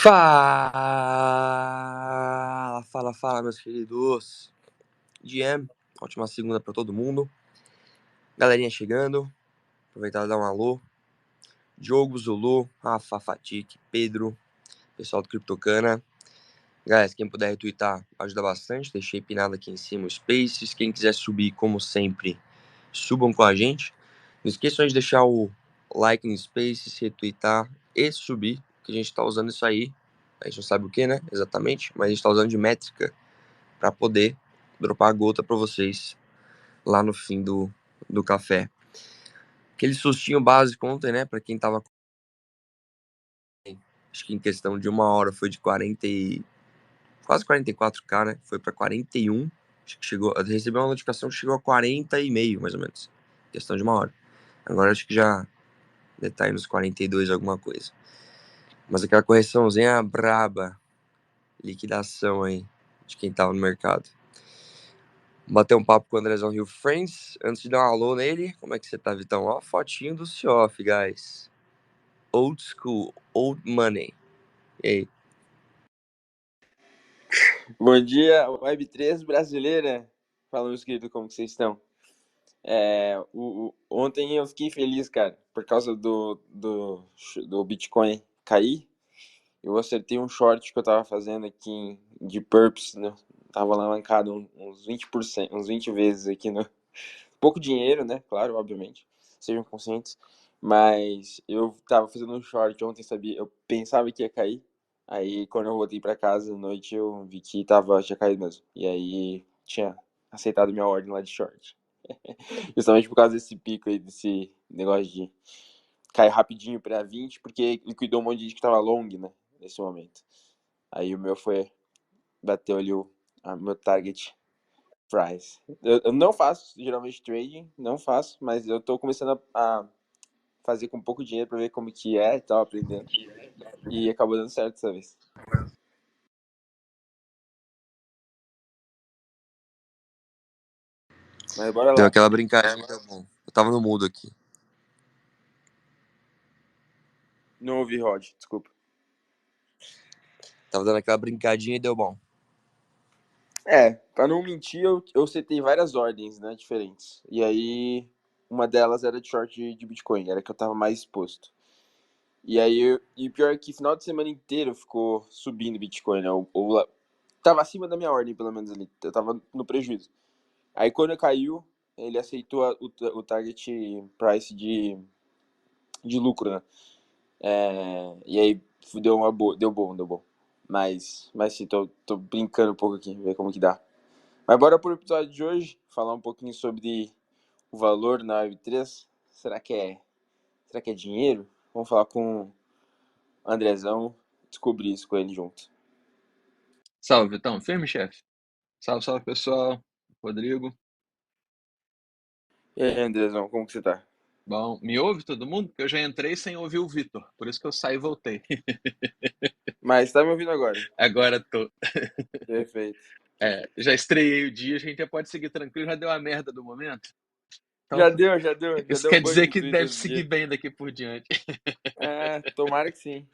Fala, meus queridos. GM, ótima segunda pra todo mundo. Galerinha chegando, aproveitar e dar um alô. Diogo, Zulu, Rafa, Fatique, Pedro, pessoal do Criptocana. Guys, quem puder retweetar ajuda bastante. Deixei pinado aqui em cima os Spaces. Quem quiser subir, como sempre, subam com a gente. Não esqueçam de deixar o like no Spaces, retweetar e subir, que a gente tá usando isso aí. A gente não sabe o que, né? Exatamente, mas a gente tá usando de métrica para poder dropar a gota para vocês lá no fim do café. Aquele sustinho básico ontem, né? Para quem tava. Acho que em questão de uma hora foi de 40 e... quase 44k, né? Foi para 41. Acho que chegou. Eu recebi uma notificação que chegou a 40 e meio, mais ou menos. Questão de uma hora. Agora acho que já deve estar aí nos 42 alguma coisa. Mas aquela correçãozinha braba. Liquidação aí de quem tava no mercado. Bater um papo com o Andrezão Rio Friends. Antes de dar um alô nele, como é que você tá, Vitão? Ó, fotinho do Cioff, guys. Old school, old money. E aí? Bom dia, Web3 brasileira. Fala, meus queridos, como que vocês estão? Ontem eu fiquei feliz, cara, por causa do Bitcoin cair. Eu acertei um short que eu tava fazendo aqui de Purpose, né? Tava alavancado uns 20%, uns 20 vezes aqui no... Pouco dinheiro, né? Claro, obviamente. Sejam conscientes. Mas eu tava fazendo um short ontem, sabia? Eu pensava que ia cair. Aí, quando eu voltei pra casa à noite, eu vi que tinha caído mesmo. E aí, tinha aceitado minha ordem lá de short. Justamente por causa desse pico aí, desse negócio de cair rapidinho pra 20, porque liquidou um monte de gente que tava long, né? Nesse momento. Aí o meu bateu ali o meu target price. Eu não faço, geralmente, trading, não faço, mas eu tô começando a fazer com pouco dinheiro pra ver como que é e tal, aprendendo. E acabou dando certo dessa vez. Mas bora Deu lá. aquela brincadinha, deu bom. Eu tava no mudo aqui. Não ouvi, Rod, desculpa. Tava dando aquela brincadinha e deu bom. Pra não mentir, eu setei várias ordens, né, diferentes. E aí, uma delas era de short de Bitcoin, era que eu tava mais exposto. E aí, e pior é que final de semana inteiro ficou subindo Bitcoin, né? Tava acima da minha ordem, pelo menos ali. Eu tava no prejuízo. Aí quando caiu, ele aceitou o target price de lucro, né? E aí deu uma boa, deu bom. Mas sim, tô brincando um pouco aqui, ver como que dá. Mas bora pro episódio de hoje, falar um pouquinho sobre o valor na Web3. Será que é dinheiro? Vamos falar com o Andrezão, descobrir isso com ele junto. Salve, Vitão. Firme, chefe. Salve, pessoal. Rodrigo. E aí, Andrezão, como que você tá? Bom, me ouve todo mundo? Porque eu já entrei sem ouvir o Vitor. Por isso que eu saí e voltei. Mas tá me ouvindo agora? Agora tô. Perfeito. Já estreiei o dia, a gente já pode seguir tranquilo. Já deu a merda do momento. Então, Já isso deu quer bug dizer no que Twitter deve outro seguir dia. bem daqui por diante. Tomara que sim.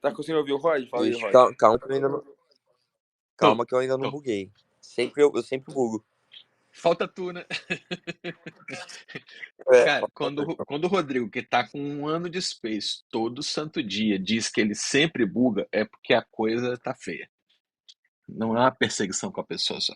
Tá conseguindo ouvir o Rod? Fala aí, Ixi, Rod. calma que eu ainda não, Tô, calma que eu ainda não tô. buguei. Eu sempre bugo. Falta tu, né? É, Cara, quando o Rodrigo, que tá com 1 ano de Space, todo santo dia, diz que ele sempre buga, é porque a coisa tá feia. Não é uma perseguição com a pessoa só.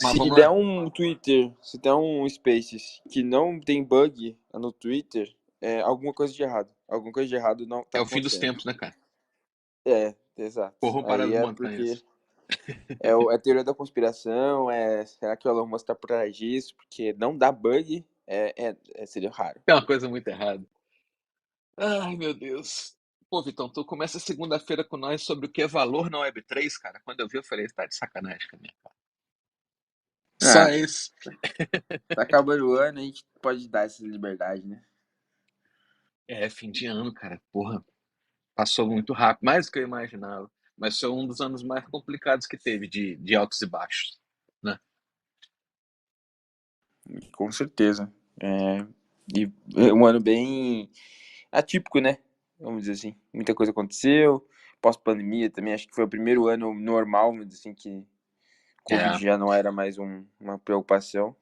Mas Se vamos der lá. um Twitter, se der um Spaces que não tem bug no Twitter, é alguma coisa de errado. Alguma coisa de errado não tá É o fim dos acontecendo. tempos, né, cara? Exato. Corram para Aí as é porque montanhas. é teoria da conspiração, será que o Elon Musk tá por trás disso? Porque não dá bug, seria raro. É uma coisa muito errada. Ai, meu Deus. Pô, Vitão, tu começa segunda-feira com nós sobre o que é valor na Web3, cara. Quando eu vi, eu falei, tá de sacanagem com a minha cara. Só Ah, isso. tá acabando o ano, a gente pode dar essa liberdade, né? É, fim de ano, cara. Porra, passou muito rápido, mais do que eu imaginava. Mas foi um dos anos mais complicados que teve, de altos e baixos, né? Com certeza. E um ano bem. atípico, né? Vamos dizer assim. Muita coisa aconteceu. Pós-pandemia também, acho que foi o primeiro ano normal, vamos dizer assim, que Covid É. já não era mais uma preocupação.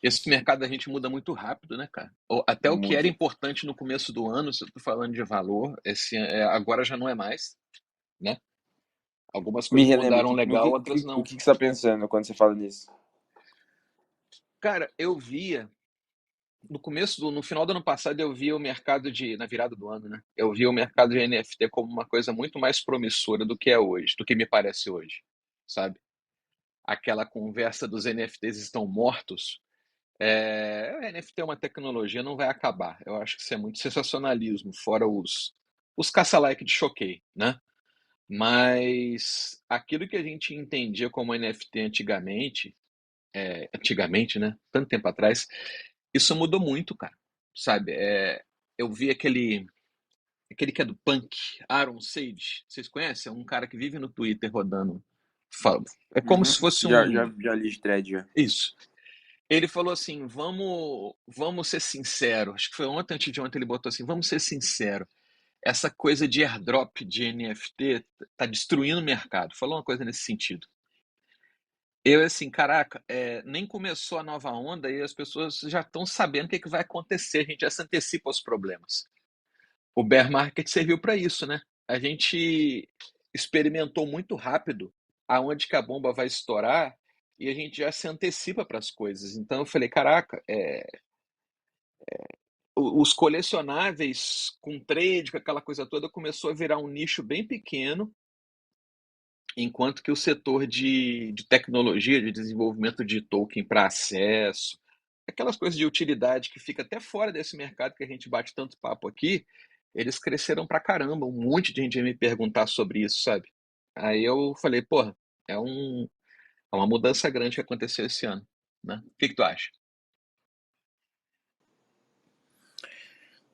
Esse mercado da gente muda muito rápido, né, cara? Até o que era Muda. importante no começo do ano, se eu tô falando de valor, agora já não é mais, né? Algumas Me coisas relembra, mudaram no legal, outras o não. que você está pensando quando você fala nisso? Cara, eu via no final do ano passado eu via o mercado na virada do ano, né? Eu via o mercado de NFT como uma coisa muito mais promissora do que é hoje, do que me parece hoje, sabe? Aquela conversa dos NFTs estão mortos. NFT é uma tecnologia, não vai acabar. Eu acho que isso é muito sensacionalismo, fora os caça-like de choquei, né? Mas aquilo que a gente entendia como NFT antigamente, né? Tanto tempo atrás, isso mudou muito, cara. Sabe? Eu vi aquele que é do punk, Aaron Sage. Vocês conhecem? É um cara que vive no Twitter rodando. É como Uhum. se fosse Já li de thread já. Isso. Ele falou assim: vamos ser sinceros. Acho que foi ontem, antes de ontem, ele botou assim: vamos ser sinceros. Essa coisa de airdrop de NFT tá destruindo o mercado. Falou uma coisa nesse sentido. Eu, assim, caraca, nem começou a nova onda e as pessoas já estão sabendo o que, que vai acontecer, a gente já se antecipa aos problemas. O bear market serviu para isso, né? A gente experimentou muito rápido aonde que a bomba vai estourar e a gente já se antecipa para as coisas. Então eu falei, caraca, os colecionáveis com trade, com aquela coisa toda, começou a virar um nicho bem pequeno, enquanto que o setor de tecnologia, de desenvolvimento de token para acesso, aquelas coisas de utilidade que fica até fora desse mercado que a gente bate tanto papo aqui, eles cresceram pra caramba. Um monte de gente veio me perguntar sobre isso, sabe? Aí eu falei, porra, é uma mudança grande que aconteceu esse ano, né? O que que tu acha?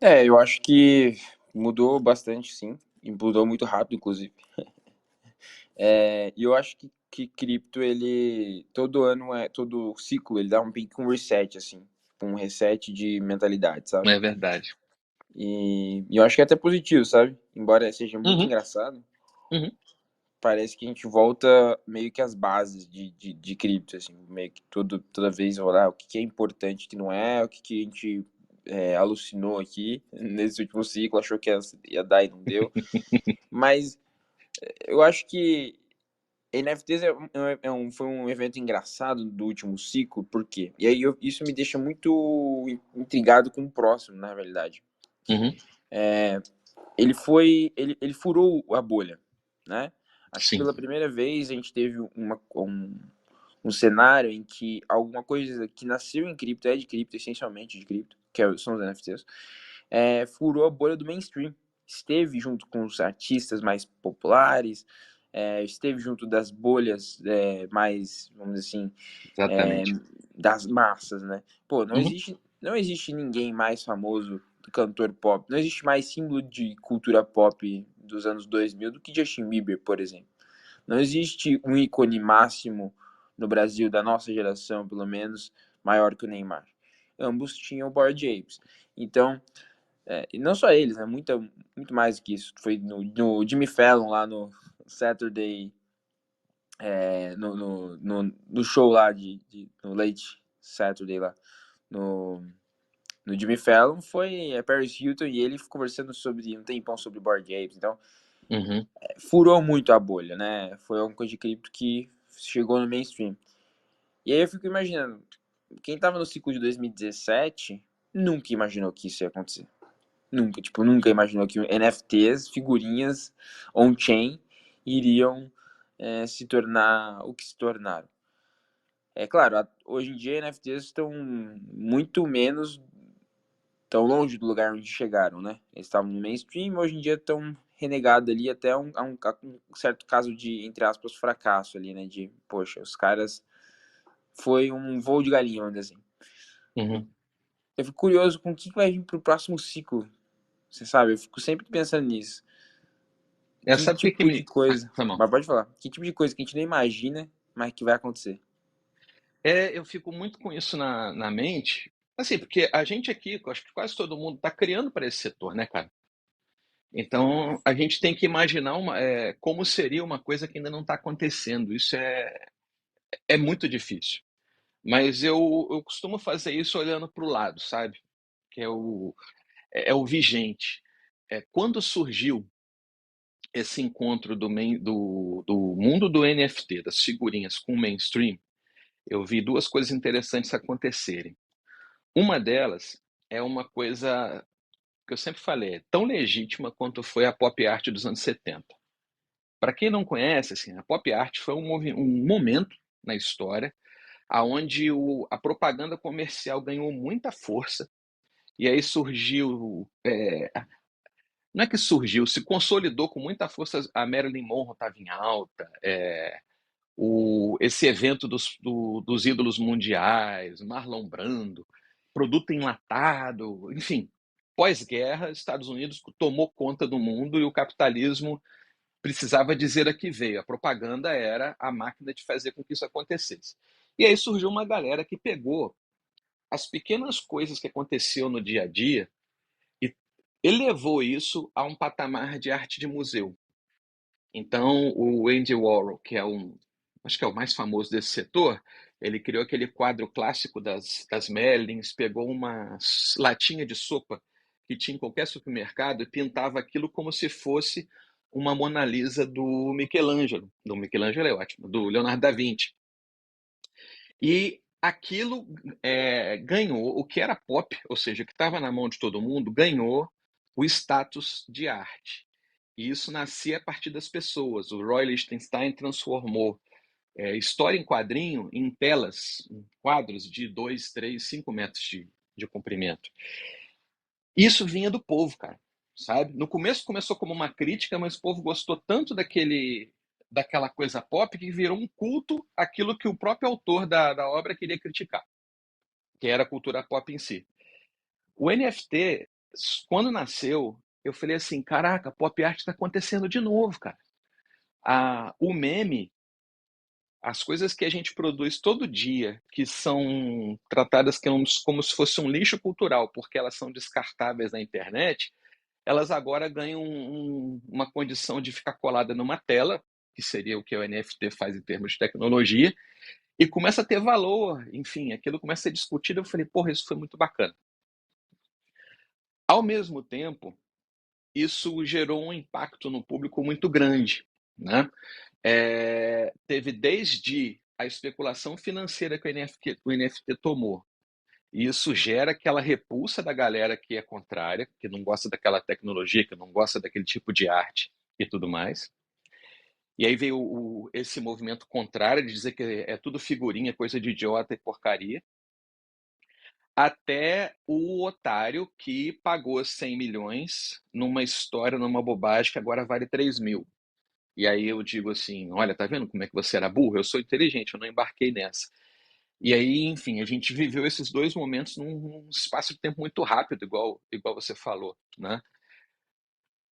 Eu acho que mudou bastante, sim. E mudou muito rápido, inclusive. E eu acho que cripto, ele, todo ano, todo ciclo, ele dá um pique, um reset, assim. Um reset de mentalidade, sabe? É verdade. E eu acho que é até positivo, sabe? Embora seja muito Uhum, engraçado, uhum. parece que a gente volta meio que às bases de cripto, assim. Meio que toda vez olhar o que é importante, o que não é, o que a gente alucinou aqui nesse último ciclo, achou que ia dar e não deu. Mas eu acho que NFTs foi um evento engraçado do último ciclo, por quê? E aí isso me deixa muito intrigado com o próximo, na realidade. Uhum. Ele furou a bolha, né? Acho que Sim, pela primeira vez a gente teve um cenário em que alguma coisa que nasceu em cripto, é de cripto, essencialmente de cripto, são os NFTs, furou a bolha do mainstream. Esteve junto com os artistas mais populares, esteve junto das bolhas mais, vamos dizer assim, é, exatamente. das massas, né? Pô, Uhum. não existe ninguém mais famoso do cantor pop, não existe mais símbolo de cultura pop dos anos 2000 do que Justin Bieber, por exemplo. Não existe um ícone máximo no Brasil, da nossa geração, pelo menos, maior que o Neymar. Ambos tinham o Bored Apes. Então, e não só eles, né? Muito mais do que isso. Foi no Jimmy Fallon, lá no Saturday, no show lá, no Late Saturday lá, no, no Jimmy Fallon, foi Paris Hilton e ele conversando sobre um tempão sobre Bored Apes. Então, Uhum. furou muito a bolha, né? Foi uma coisa de cripto que chegou no mainstream. E aí eu fico imaginando, quem tava no ciclo de 2017 nunca imaginou que isso ia acontecer. Nunca, tipo, nunca imaginou que NFTs, figurinhas on-chain, iriam se tornar o que se tornaram. É claro, hoje em dia NFTs estão muito menos tão longe do lugar onde chegaram, né? Eles estavam no mainstream, hoje em dia estão renegados ali até a um certo caso de, entre aspas, fracasso ali, né? De, poxa, os caras foi um voo de galinha, vamos dizer assim. Uhum. Eu fico curioso com o que vai vir pro próximo ciclo. Você sabe, eu fico sempre pensando nisso. Que Sabe o que que tipo de me. coisa. Tá bom. Mas pode falar. Que tipo de coisa que a gente nem imagina, mas que vai acontecer. Eu fico muito com isso na mente, Assim, porque a gente aqui, eu acho que quase todo mundo está criando para esse setor, né, cara? Então, a gente tem que imaginar como seria uma coisa que ainda não está acontecendo. Isso é muito difícil. Mas eu costumo fazer isso olhando para o lado, sabe? Que é o vigente. Quando surgiu esse encontro do mundo do NFT, das figurinhas com o mainstream, eu vi duas coisas interessantes acontecerem. Uma delas é uma coisa que eu sempre falei, é tão legítima quanto foi a pop art dos anos 70. Para quem não conhece, assim, a pop art foi um momento na história aonde a propaganda comercial ganhou muita força e aí surgiu, não é que surgiu, se consolidou com muita força. A Marilyn Monroe estava em alta, esse evento dos ídolos mundiais, Marlon Brando, produto enlatado, enfim. Pós-guerra, Estados Unidos tomou conta do mundo e o capitalismo precisava dizer a que veio. A propaganda era a máquina de fazer com que isso acontecesse. E aí surgiu uma galera que pegou as pequenas coisas que aconteciam no dia a dia e elevou isso a um patamar de arte de museu. Então, o Andy Warhol, acho que é o mais famoso desse setor, ele criou aquele quadro clássico das Merlins, pegou uma latinha de sopa que tinha em qualquer supermercado e pintava aquilo como se fosse uma Mona Lisa do Michelangelo é ótimo, do Leonardo da Vinci. E aquilo ganhou o que era pop, ou seja, que estava na mão de todo mundo, ganhou o status de arte. E isso nascia a partir das pessoas. O Roy Lichtenstein transformou história em quadrinho em telas, em quadros de 2, 3, 5 metros de comprimento. Isso vinha do povo, cara, sabe? No começo começou como uma crítica, mas o povo gostou tanto daquela coisa pop que virou um culto àquilo que o próprio autor da obra queria criticar, que era a cultura pop em si. O NFT, quando nasceu, eu falei assim, caraca, pop art está acontecendo de novo, cara. O meme, as coisas que a gente produz todo dia, que são tratadas como se fosse um lixo cultural, porque elas são descartáveis na internet, elas agora ganham uma condição de ficar colada numa tela, que seria o que o NFT faz em termos de tecnologia, e começa a ter valor, enfim, aquilo começa a ser discutido. Eu falei, porra, isso foi muito bacana. Ao mesmo tempo, isso gerou um impacto no público muito grande, né? Teve desde a especulação financeira que o NFT tomou. E isso gera aquela repulsa da galera que é contrária, que não gosta daquela tecnologia, que não gosta daquele tipo de arte e tudo mais. E aí veio esse movimento contrário de dizer que é tudo figurinha, coisa de idiota e porcaria, até o otário que pagou 100 milhões numa história, numa bobagem que agora vale 3 mil. E aí eu digo assim, olha, tá vendo como é que você era burro? Eu sou inteligente, eu não embarquei nessa. E aí, enfim, a gente viveu esses dois momentos num espaço de tempo muito rápido, igual você falou, né?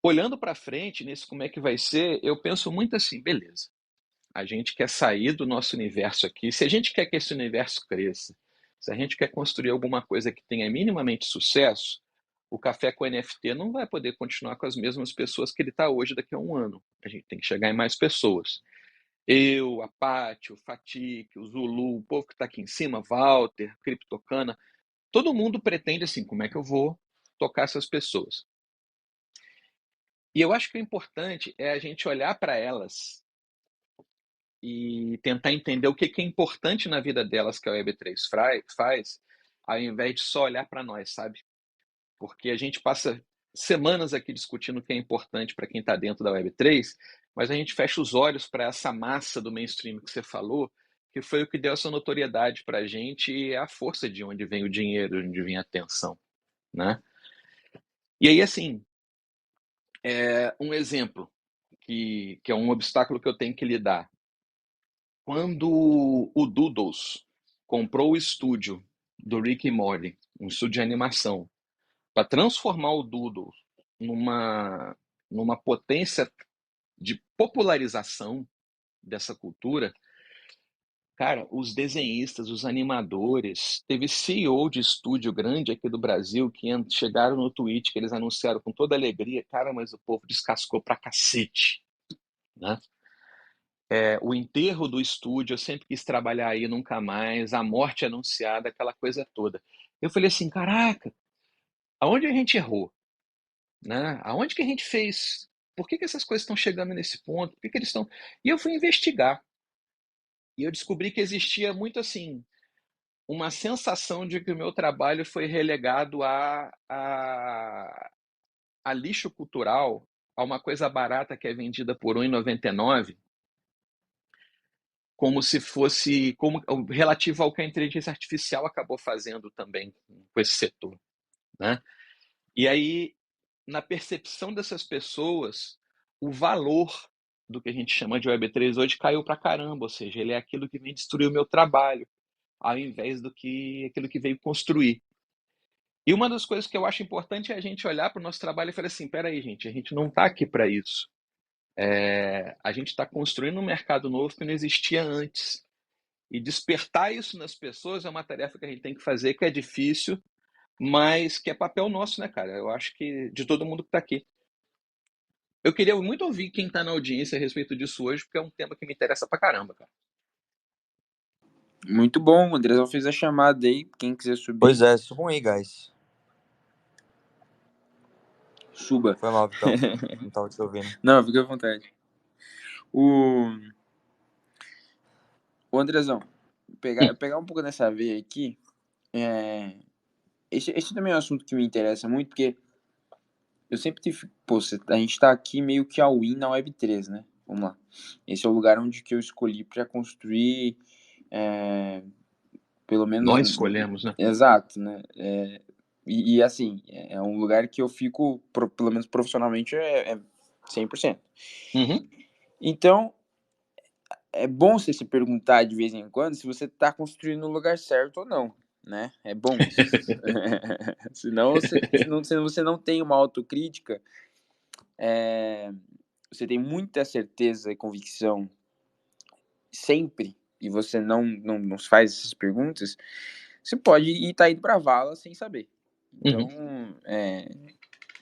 Olhando para frente, nisso como é que vai ser, eu penso muito assim, beleza. A gente quer sair do nosso universo aqui. Se a gente quer que esse universo cresça, se a gente quer construir alguma coisa que tenha minimamente sucesso, o Café com NFT não vai poder continuar com as mesmas pessoas que ele está hoje daqui a um ano. A gente tem que chegar em mais pessoas. Eu, a Paty, o Fatik, o Zulu, o povo que está aqui em cima, Walter, Criptocana, todo mundo pretende assim, como é que eu vou tocar essas pessoas? E eu acho que o importante é a gente olhar para elas e tentar entender o que é importante na vida delas que a Web3 faz, ao invés de só olhar para nós, sabe? Porque a gente passa semanas aqui discutindo o que é importante para quem está dentro da Web3, mas a gente fecha os olhos para essa massa do mainstream que você falou, que foi o que deu essa notoriedade para a gente e é a força de onde vem o dinheiro, de onde vem a atenção, né? E aí, assim, um exemplo que é um obstáculo que eu tenho que lidar. Quando o Doodles comprou o estúdio do Rick e Morty, um estúdio de animação, para transformar o Doodles numa potência de popularização dessa cultura, Cara, os desenhistas, os animadores, teve CEO de estúdio grande aqui do Brasil que chegaram no tweet que eles anunciaram com toda alegria, cara, mas o povo descascou pra cacete, né? O enterro do estúdio, eu sempre quis trabalhar aí, nunca mais, a morte anunciada, aquela coisa toda. Eu falei assim, caraca, aonde a gente errou, né? Aonde que a gente fez? Por que que essas coisas estão chegando nesse ponto? Por que que eles estão... E eu fui investigar, e eu descobri que existia muito assim, uma sensação de que o meu trabalho foi relegado a lixo cultural, a uma coisa barata que é vendida por R$ 1,99, como se fosse como relativo ao que a inteligência artificial acabou fazendo também com esse setor, né? E aí, na percepção dessas pessoas, o valor do que a gente chama de Web3 hoje caiu para caramba, ou seja, ele é aquilo que vem destruir o meu trabalho, ao invés do que aquilo que veio construir. E uma das coisas que eu acho importante é a gente olhar para o nosso trabalho e falar assim, peraí, gente, a gente não está aqui para isso. A gente está construindo um mercado novo que não existia antes. E despertar isso nas pessoas é uma tarefa que a gente tem que fazer, que é difícil, mas que é papel nosso, né, cara? Eu acho que de todo mundo que está aqui. Eu queria muito ouvir quem está na audiência a respeito disso hoje, porque é um tema que me interessa pra caramba, cara. Muito bom, o Andrezão fez a chamada aí, quem quiser subir, Pois é, subam aí, guys. suba. Foi mal, Vitão. Não tava te ouvindo. Não, fica à vontade. O Andrezão, pegar um pouco dessa veia aqui, esse também é um assunto que me interessa muito, porque eu sempre tive, pô, a gente tá aqui meio que all-in na Web3, né? Vamos lá. Esse é o lugar onde que eu escolhi para construir, pelo menos... Nós escolhemos, né? Exato, né? E assim, é um lugar que eu fico, pelo menos profissionalmente, é 100%. Uhum. Então, é bom você se perguntar de vez em quando se você tá construindo no lugar certo ou não, né? É bom isso. Senão você não tem uma autocrítica, você tem muita certeza e convicção sempre, e você não faz essas perguntas, você pode estar indo pra vala sem saber. Então,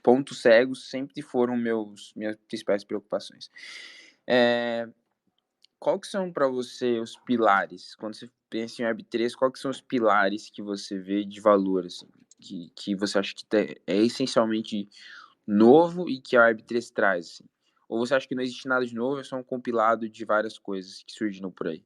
pontos cegos sempre foram minhas principais preocupações. Qual que são para você os pilares? Quando você pensa em Web3, qual que são os pilares que você vê de valor, assim, que você acha que é essencialmente novo e que a Web3 traz? Assim? Ou você acha que não existe nada de novo, é só um compilado de várias coisas que surgiram por aí?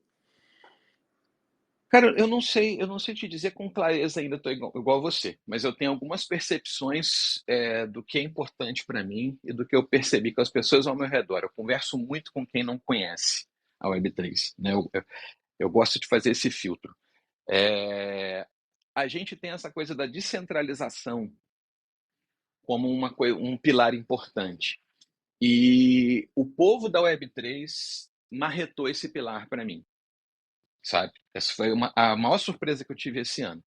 Cara, eu não sei te dizer com clareza ainda, estou igual a você, mas eu tenho algumas percepções do que é importante para mim e do que eu percebi com as pessoas ao meu redor. Eu converso muito com quem não conhece a Web3, né? Eu gosto de fazer esse filtro. A gente tem essa coisa da descentralização como um pilar importante. E o povo da Web3 marretou esse pilar para mim, sabe? Essa foi a maior surpresa que eu tive esse ano.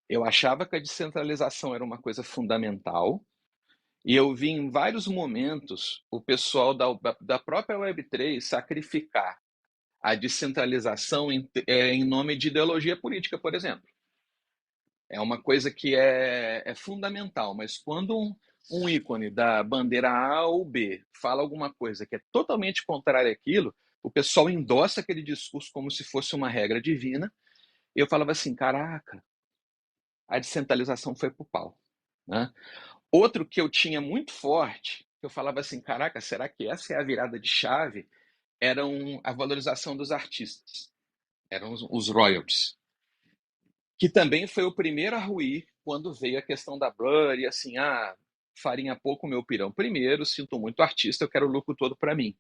Eu achava que a descentralização era uma coisa fundamental, e eu vi em vários momentos o pessoal da própria Web3 sacrificar a descentralização em nome de ideologia política, por exemplo. É uma coisa que é fundamental, mas quando um ícone da bandeira A ou B fala alguma coisa que é totalmente contrária àquilo, o pessoal endossa aquele discurso como se fosse uma regra divina. E eu falava assim, caraca, a descentralização foi pro pau, né? Outro que eu tinha muito forte, eu falava assim, caraca, será que essa é a virada de chave? Era a valorização dos artistas, eram os royalties, que também foi o primeiro a ruir quando veio a questão da Blur e assim, farinha pouco meu pirão primeiro, sinto muito artista, eu quero o lucro todo para mim.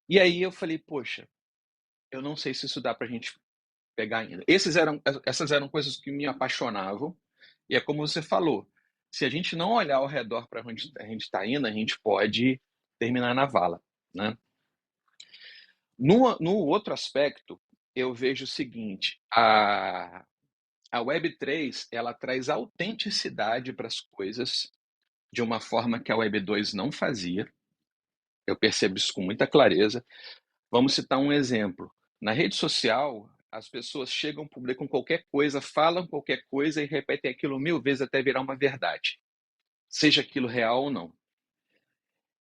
E aí eu falei, poxa, eu não sei se isso dá pra gente pegar ainda. Essas eram coisas que me apaixonavam, e é como você falou, se a gente não olhar ao redor para onde a gente está indo, a gente pode terminar na vala, né? No outro aspecto, eu vejo o seguinte, a Web3 ela traz autenticidade para as coisas de uma forma que a Web2 não fazia. Eu percebo isso com muita clareza. Vamos citar um exemplo. Na rede social, as pessoas chegam, publicam qualquer coisa, falam qualquer coisa e repetem aquilo 1000 vezes até virar uma verdade, seja aquilo real ou não.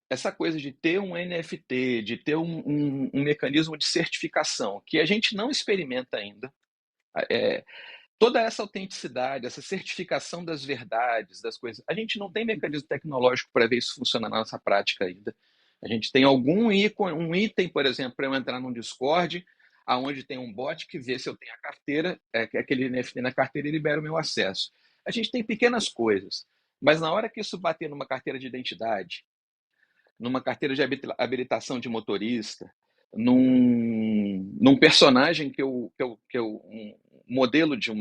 Essa coisa de ter um NFT, de ter um mecanismo de certificação, que a gente não experimenta ainda, toda essa autenticidade, essa certificação das verdades, das coisas, a gente não tem mecanismo tecnológico para ver isso funcionar na nossa prática ainda. A gente tem algum ícone, um item, por exemplo, para eu entrar num Discord, aonde tem um bot que vê se eu tenho a carteira, aquele NFT na carteira e libera o meu acesso. A gente tem pequenas coisas, mas na hora que isso bater numa carteira de identidade, numa carteira de habilitação de motorista, num personagem um modelo de um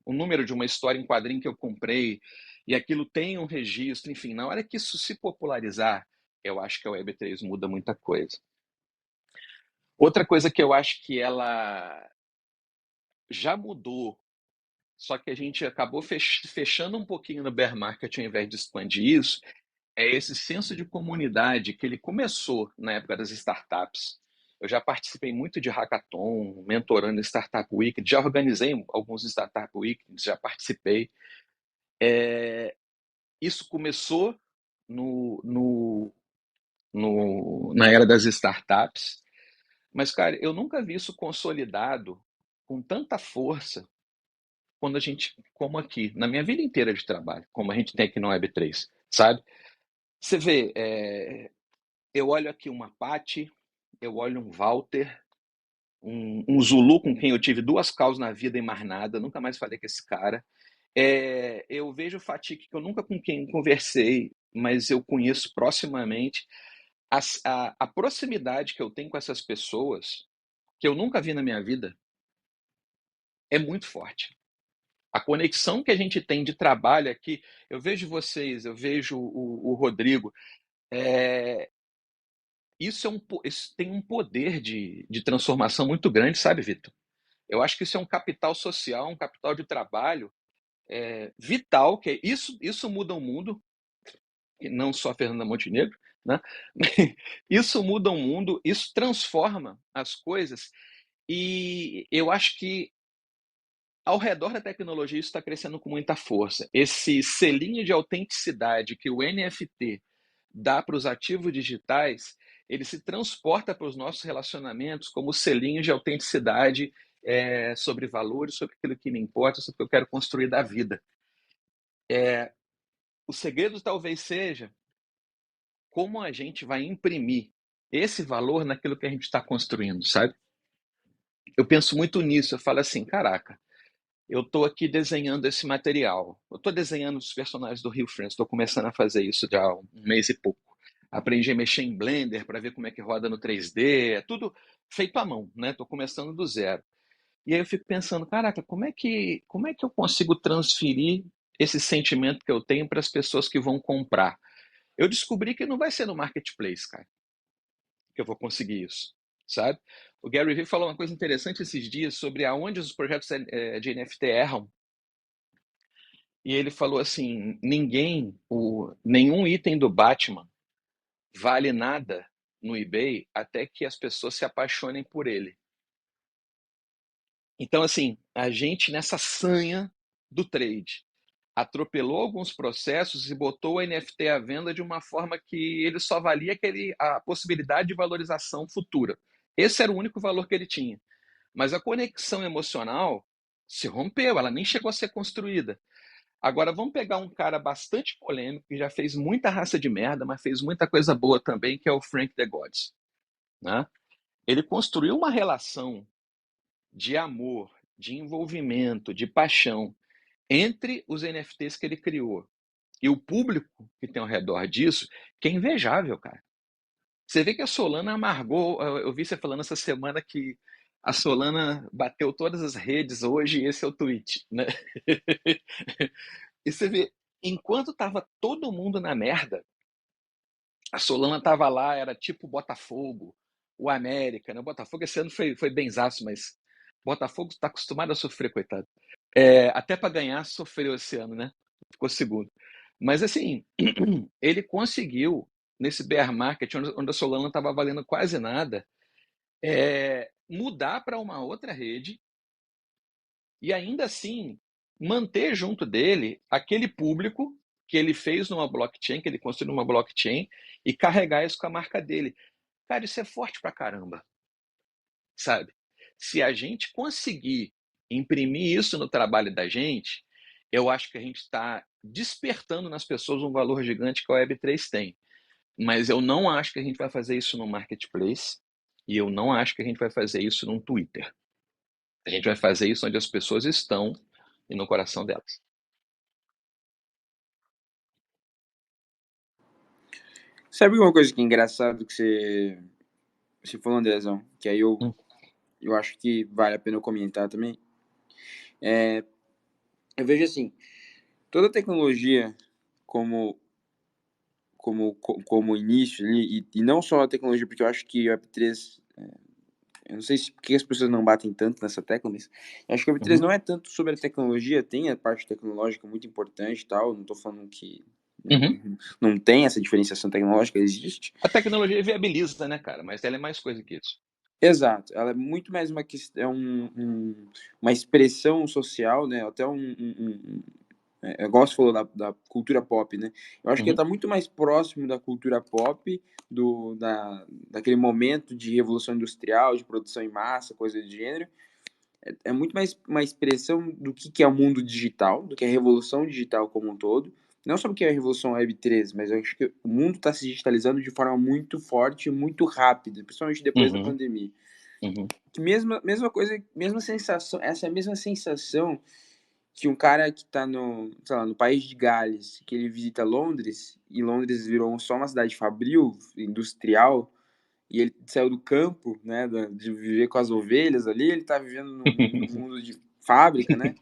número de uma história em quadrinho que eu comprei, e aquilo tem um registro, enfim, na hora que isso se popularizar, eu acho que a Web3 muda muita coisa. Outra coisa que eu acho que ela já mudou, só que a gente acabou fechando um pouquinho no bear market ao invés de expandir isso, é esse senso de comunidade que ele começou na época das startups. Eu já participei muito de hackathon, mentorando Startup Week, já organizei alguns Startup Week, já participei. Isso começou na era das startups, mas, cara, eu nunca vi isso consolidado com tanta força como aqui, na minha vida inteira de trabalho, como a gente tem aqui no Web3, sabe? Você vê, eu olho aqui uma Paty, eu olho um Walter, um Zulu com quem eu tive 2 calls na vida e mais nada, nunca mais falei com esse cara. Eu vejo o Fatik, que eu nunca com quem conversei, mas eu conheço proximamente. A proximidade que eu tenho com essas pessoas, que eu nunca vi na minha vida, é muito forte. A conexão que a gente tem de trabalho aqui, eu vejo vocês, eu vejo o Rodrigo, isso tem um poder de transformação muito grande, sabe, Vitor? Eu acho que isso é um capital social, um capital de trabalho vital, que isso muda o mundo, e não só a Fernanda Montenegro, né? Isso muda o mundo, isso transforma as coisas, e eu acho que ao redor da tecnologia isso está crescendo com muita força. Esse selinho de autenticidade que o NFT dá para os ativos digitais, ele se transporta para os nossos relacionamentos como selinho de autenticidade sobre valores, sobre aquilo que me importa, sobre o que eu quero construir da vida. O segredo talvez seja como a gente vai imprimir esse valor naquilo que a gente está construindo, sabe? Eu penso muito nisso, eu falo assim, caraca, eu estou aqui desenhando esse material, eu estou desenhando os personagens do Rio Friends, estou começando a fazer isso já há um mês e pouco. Aprendi a mexer em Blender para ver como é que roda no 3D, é tudo feito à mão, né? Estou começando do zero. E aí eu fico pensando, caraca, como é que eu consigo transferir esse sentimento que eu tenho para as pessoas que vão comprar? Eu descobri que não vai ser no marketplace, cara, que eu vou conseguir isso, sabe? O Gary Vee falou uma coisa interessante esses dias sobre aonde os projetos de NFT erram. E ele falou assim: nenhum item do Batman vale nada no eBay até que as pessoas se apaixonem por ele. Então, assim, a gente nessa sanha do trade atropelou alguns processos e botou o NFT à venda de uma forma que ele só valia a possibilidade de valorização futura. Esse era o único valor que ele tinha. Mas a conexão emocional se rompeu, ela nem chegou a ser construída. Agora vamos pegar um cara bastante polêmico, que já fez muita raça de merda, mas fez muita coisa boa também, que é o Frank The Gods, né? Ele construiu uma relação de amor, de envolvimento, de paixão entre os NFTs que ele criou e o público que tem ao redor disso, que é invejável, cara. Você vê que a Solana amargou. Eu vi você falando essa semana que a Solana bateu todas as redes hoje, e esse é o tweet, né? E você vê, enquanto tava todo mundo na merda, a Solana tava lá, era tipo o Botafogo, o América, né? O Botafogo esse ano foi benzaço, mas o Botafogo está acostumado a sofrer, coitado. Até para ganhar sofreu esse ano, né? Ficou segundo. Mas assim, ele conseguiu, nesse bear market, onde a Solana estava valendo quase nada, mudar para uma outra rede e ainda assim manter junto dele aquele público que ele fez numa blockchain, que ele construiu numa blockchain, e carregar isso com a marca dele. Cara, isso é forte pra caramba, sabe? Se a gente conseguir imprimir isso no trabalho da gente, eu acho que a gente está despertando nas pessoas um valor gigante que a Web3 tem. Mas eu não acho que a gente vai fazer isso no marketplace e eu não acho que a gente vai fazer isso no Twitter. A gente vai fazer isso onde as pessoas estão e no coração delas. Sabe uma coisa que é engraçado que você falou, Andrezão? Que aí eu acho que vale a pena eu comentar também. Eu vejo assim, toda tecnologia como início ali, e não só a tecnologia, porque eu acho que o Web3, eu não sei por que as pessoas não batem tanto nessa tecla, mas eu acho que o Web3 não é tanto sobre a tecnologia, tem a parte tecnológica muito importante e tal, não estou falando que não tem essa diferenciação tecnológica, existe. A tecnologia viabiliza, né, cara? Mas ela é mais coisa que isso. Exato, ela é muito mais uma questão, uma expressão social, né? Até eu gosto de falar da cultura pop, né? Eu acho que está muito mais próximo da cultura pop, daquele momento de revolução industrial, de produção em massa, coisa do gênero. É muito mais uma expressão do que é o mundo digital, do que é a revolução digital como um todo. Não só porque é a revolução Web3, mas eu acho que o mundo está se digitalizando de forma muito forte e muito rápida, principalmente depois da pandemia. Que mesma coisa, mesma sensação, essa é a mesma sensação que um cara que tá sei lá, no país de Gales, que ele visita Londres, e Londres virou só uma cidade fabril, industrial, e ele saiu do campo, né, de viver com as ovelhas ali, ele tá vivendo num mundo de fábrica, né?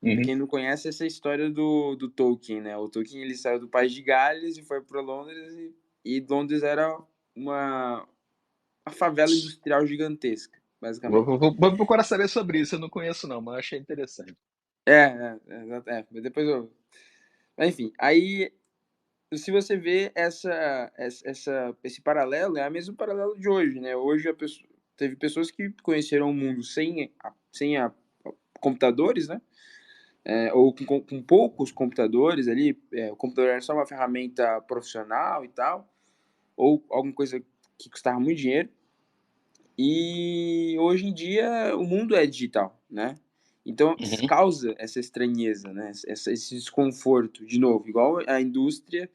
Pra quem não conhece, essa é a história do Tolkien, né? O Tolkien, ele saiu do país de Gales e foi para Londres, e Londres era uma favela industrial gigantesca, basicamente. Vou procurar saber sobre isso, eu não conheço não, mas achei interessante. Mas depois eu... Enfim, aí se você vê esse paralelo, é o mesmo paralelo de hoje, né? Hoje teve pessoas que conheceram o mundo sem computadores, né? Ou com poucos computadores ali, o computador era só uma ferramenta profissional e tal, ou alguma coisa que custava muito dinheiro. E hoje em dia o mundo é digital, né? Então causa essa estranheza, né? Esse desconforto, de novo, igual a indústria,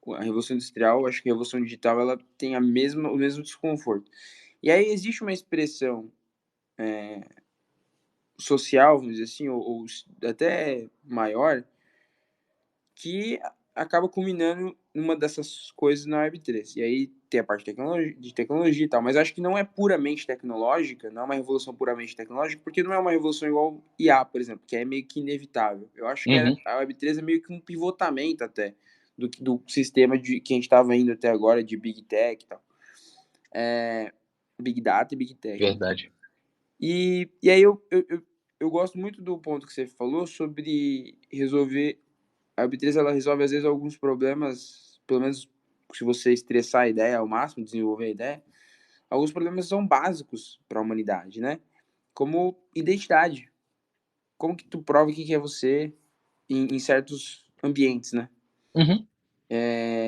a revolução industrial, acho que a revolução digital ela tem o mesmo desconforto. E aí existe uma expressão social, vamos dizer assim, ou até maior, que acaba culminando numa dessas coisas na Web3. E aí tem a parte de tecnologia e tal, mas acho que não é puramente tecnológica, não é uma revolução puramente tecnológica, porque não é uma revolução igual IA, por exemplo, que é meio que inevitável. Eu acho que a Web3 é meio que um pivotamento até do sistema que a gente estava indo até agora de Big Tech e tal. Big Data e Big Tech. Verdade. E aí eu gosto muito do ponto que você falou sobre resolver. A Web3 ela resolve às vezes alguns problemas, pelo menos se você estressar a ideia ao máximo, desenvolver a ideia, alguns problemas são básicos para a humanidade, né? Como identidade. Como que tu prova quem que é você em certos ambientes, né?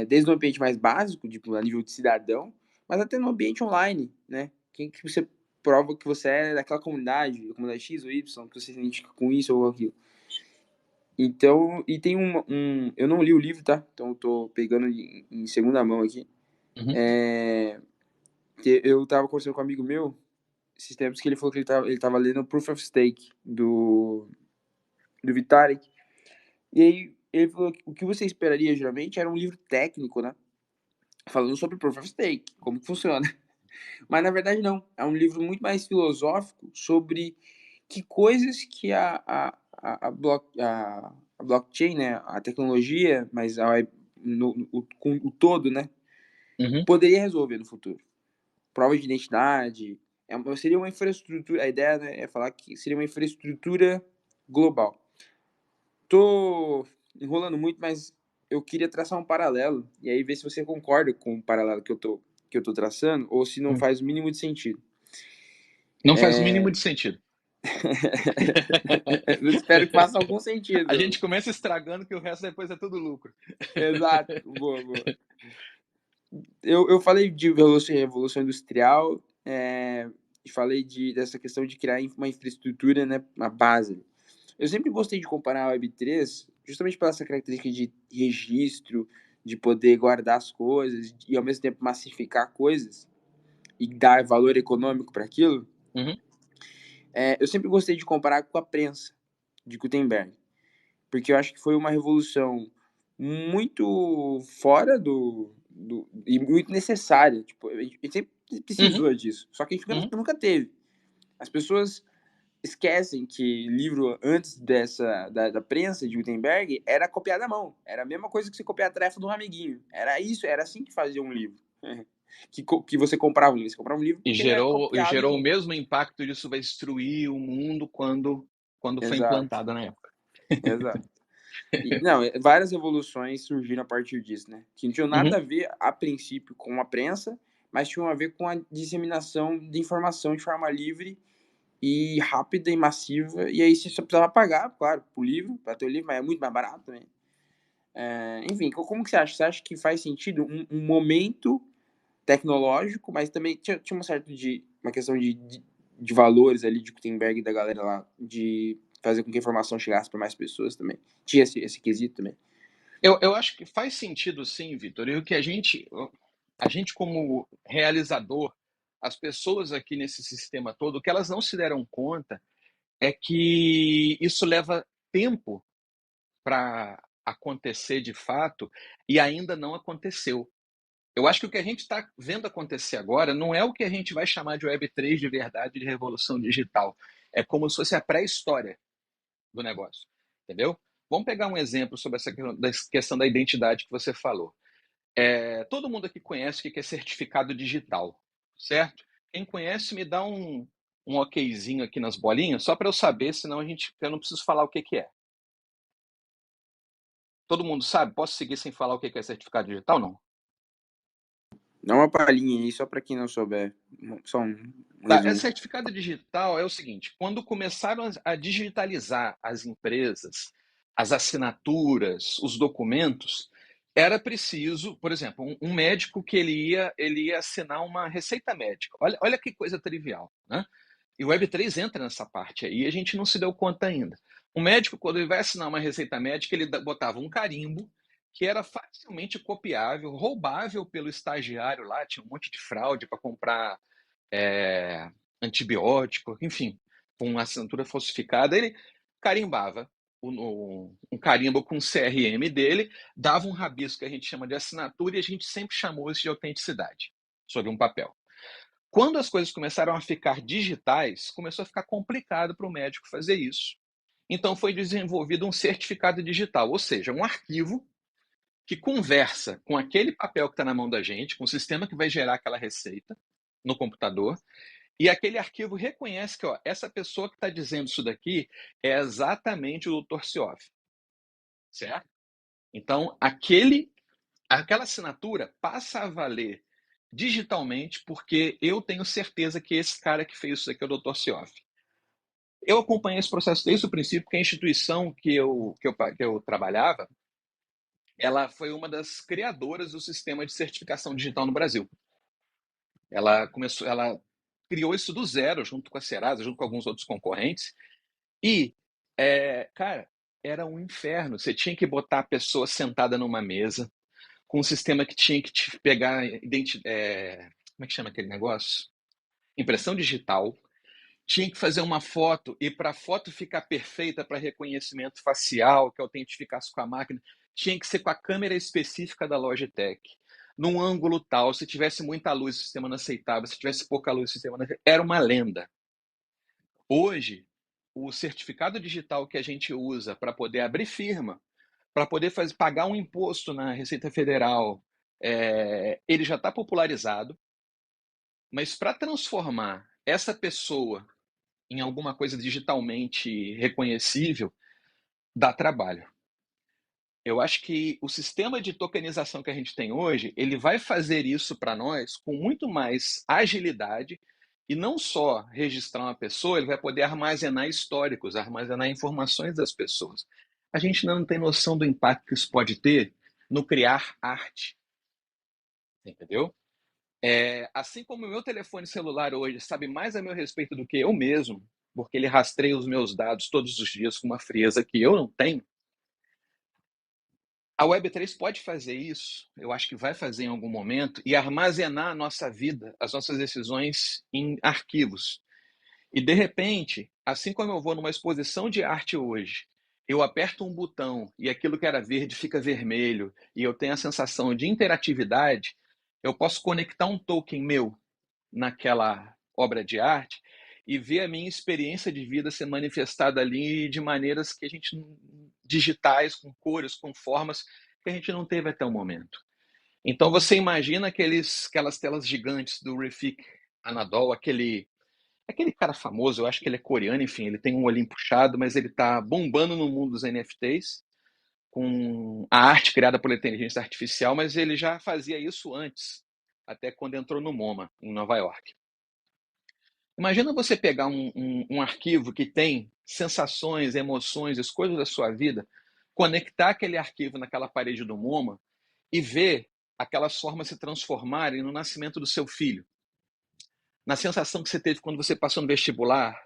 Desde o ambiente mais básico, tipo, a nível de cidadão, mas até no ambiente online, né? Quem que você prova que você é daquela comunidade, da comunidade X ou Y, que você se identifica com isso ou aquilo. Então, e tem eu não li o livro, tá? Então eu tô pegando em segunda mão aqui. Eu tava conversando com um amigo meu, esses tempos que ele falou que ele tava lendo Proof of Stake, do Vitalik. E aí ele falou que o que você esperaria, geralmente, era um livro técnico, né? Falando sobre Proof of Stake, como que funciona. Mas, na verdade, não. É um livro muito mais filosófico sobre que coisas que a blockchain, né, a tecnologia, mas com o todo, né, poderia resolver no futuro. Prova de identidade, seria uma infraestrutura, a ideia, né, é falar que seria uma infraestrutura global. Tô enrolando muito, mas eu queria traçar um paralelo, e aí ver se você concorda com o paralelo que eu tô traçando, ou se não faz o mínimo de sentido. Não faz o mínimo de sentido. Eu espero que faça algum A sentido. gente começa estragando que o resto depois é tudo lucro. Exato, boa, boa. Eu falei de revolução industrial, e falei dessa questão de criar uma infraestrutura, né, uma base. Eu sempre gostei de comparar a Web3 justamente pela essa característica de registro, de poder guardar as coisas e ao mesmo tempo massificar coisas e dar valor econômico para aquilo. Uhum. Eu sempre gostei de comparar com a prensa de Gutenberg, porque eu acho que foi uma revolução muito fora e muito necessária. Tipo, a gente sempre precisou Uhum. disso, só que a gente Uhum. nunca teve. As pessoas esquecem que livro antes da prensa de Gutenberg era copiado à mão. Era a mesma coisa que você copiar a tarefa de um amiguinho. Era isso, era assim que fazia um livro. Que você comprava um livro. Você comprava um livro E porque ele era copiado gerou o em. mesmo impacto disso vai destruir o mundo quando foi Exato, implantado na época. exato. Não, várias revoluções surgiram a partir disso, né? Que não tinham nada Uhum. a ver, a princípio, com a prensa, mas tinham a ver com a disseminação de informação de forma livre e rápida e massiva. E aí você só precisava pagar, claro, por livro, para ter o livro, mas é muito mais barato também. Enfim, como que você acha? Você acha que faz sentido um momento tecnológico, mas também tinha uma questão de valores ali de Gutenberg da galera lá, de fazer com que a informação chegasse para mais pessoas também. Tinha esse quesito também. Eu acho que faz sentido sim, Vitor. E o que a gente como realizador, as pessoas aqui nesse sistema todo, o que elas não se deram conta é que isso leva tempo para acontecer de fato e ainda não aconteceu. Eu acho que o que a gente está vendo acontecer agora não é o que a gente vai chamar de Web3 de verdade, de revolução digital. É como se fosse a pré-história do negócio, entendeu? Vamos pegar um exemplo sobre essa questão da identidade que você falou. Todo mundo aqui conhece o que é certificado digital, certo? Quem conhece, me dá um okzinho aqui nas bolinhas, só para eu saber, senão eu não preciso falar o que é. Todo mundo sabe? Posso seguir sem falar o que é certificado digital? Não. Dá uma palhinha aí, só para quem não souber. Só um Tá, resumo. certificado digital é o seguinte: quando começaram a digitalizar as empresas, as assinaturas, os documentos, era preciso, por exemplo, um médico que ele ia assinar uma receita médica. Olha que coisa trivial, né? E o Web3 entra nessa parte aí, e a gente não se deu conta ainda. O médico, quando ele vai assinar uma receita médica, ele botava um carimbo que era facilmente copiável, roubável pelo estagiário lá, tinha um monte de fraude para comprar é, antibiótico, enfim, com uma assinatura falsificada. Ele carimbava um carimbo com o CRM dele, dava um rabisco que a gente chama de assinatura e a gente sempre chamou isso de autenticidade sobre um papel. Quando as coisas começaram a ficar digitais, começou a ficar complicado para o médico fazer isso. Então foi desenvolvido um certificado digital, ou seja, um arquivo que conversa com aquele papel que está na mão da gente, com o sistema que vai gerar aquela receita no computador, e aquele arquivo reconhece que essa pessoa que está dizendo isso daqui é exatamente o Dr. Sioff, certo? Então, aquela assinatura passa a valer digitalmente porque eu tenho certeza que esse cara que fez isso aqui é o Dr. Sioff. Eu acompanhei esse processo desde o princípio, porque a instituição que eu trabalhava, ela foi uma das criadoras do sistema de certificação digital no Brasil. Ela criou isso do zero, junto com a Serasa, junto com alguns outros concorrentes, e, cara, era um inferno. Você tinha que botar a pessoa sentada numa mesa, com um sistema que tinha que te pegar, como é que chama aquele negócio? Impressão digital. Tinha que fazer uma foto, e para a foto ficar perfeita para reconhecimento facial, que autentificasse com a máquina, tinha que ser com a câmera específica da Logitech. Num ângulo tal, se tivesse muita luz, o sistema não aceitava, se tivesse pouca luz, o sistema não aceitava. Era uma lenda. Hoje, o certificado digital que a gente usa para poder abrir firma, para poder pagar um imposto na Receita Federal, ele já está popularizado, mas para transformar essa pessoa em alguma coisa digitalmente reconhecível, dá trabalho. Eu acho que o sistema de tokenização que a gente tem hoje, ele vai fazer isso para nós com muito mais agilidade E não só registrar uma pessoa, ele vai poder armazenar históricos, armazenar informações das pessoas. A gente não tem noção do impacto que isso pode ter no criar arte, entendeu? Assim como o meu telefone celular hoje sabe mais a meu respeito do que eu mesmo, porque ele rastreia os meus dados todos os dias com uma frieza que eu não tenho, a Web3 pode fazer isso, eu acho que vai fazer em algum momento, e armazenar a nossa vida, as nossas decisões em arquivos. E de repente, assim como eu vou numa exposição de arte hoje, eu aperto um botão e aquilo que era verde fica vermelho, e eu tenho a sensação de interatividade, eu posso conectar um token meu naquela obra de arte e ver a minha experiência de vida ser manifestada ali de maneiras que a gente digitais, com cores, com formas que a gente não teve até o momento. Então você imagina aquelas telas gigantes do Refik Anadol, aquele cara famoso, eu acho que ele é coreano, enfim, ele tem um olhinho puxado, mas ele tá bombando no mundo dos NFTs com a arte criada pela inteligência artificial, mas ele já fazia isso antes, até quando entrou no MoMA, em Nova York. Imagina você pegar um arquivo que tem sensações, emoções, as coisas da sua vida, conectar aquele arquivo naquela parede do MoMA e ver aquelas formas se transformarem no nascimento do seu filho, na sensação que você teve quando você passou no vestibular,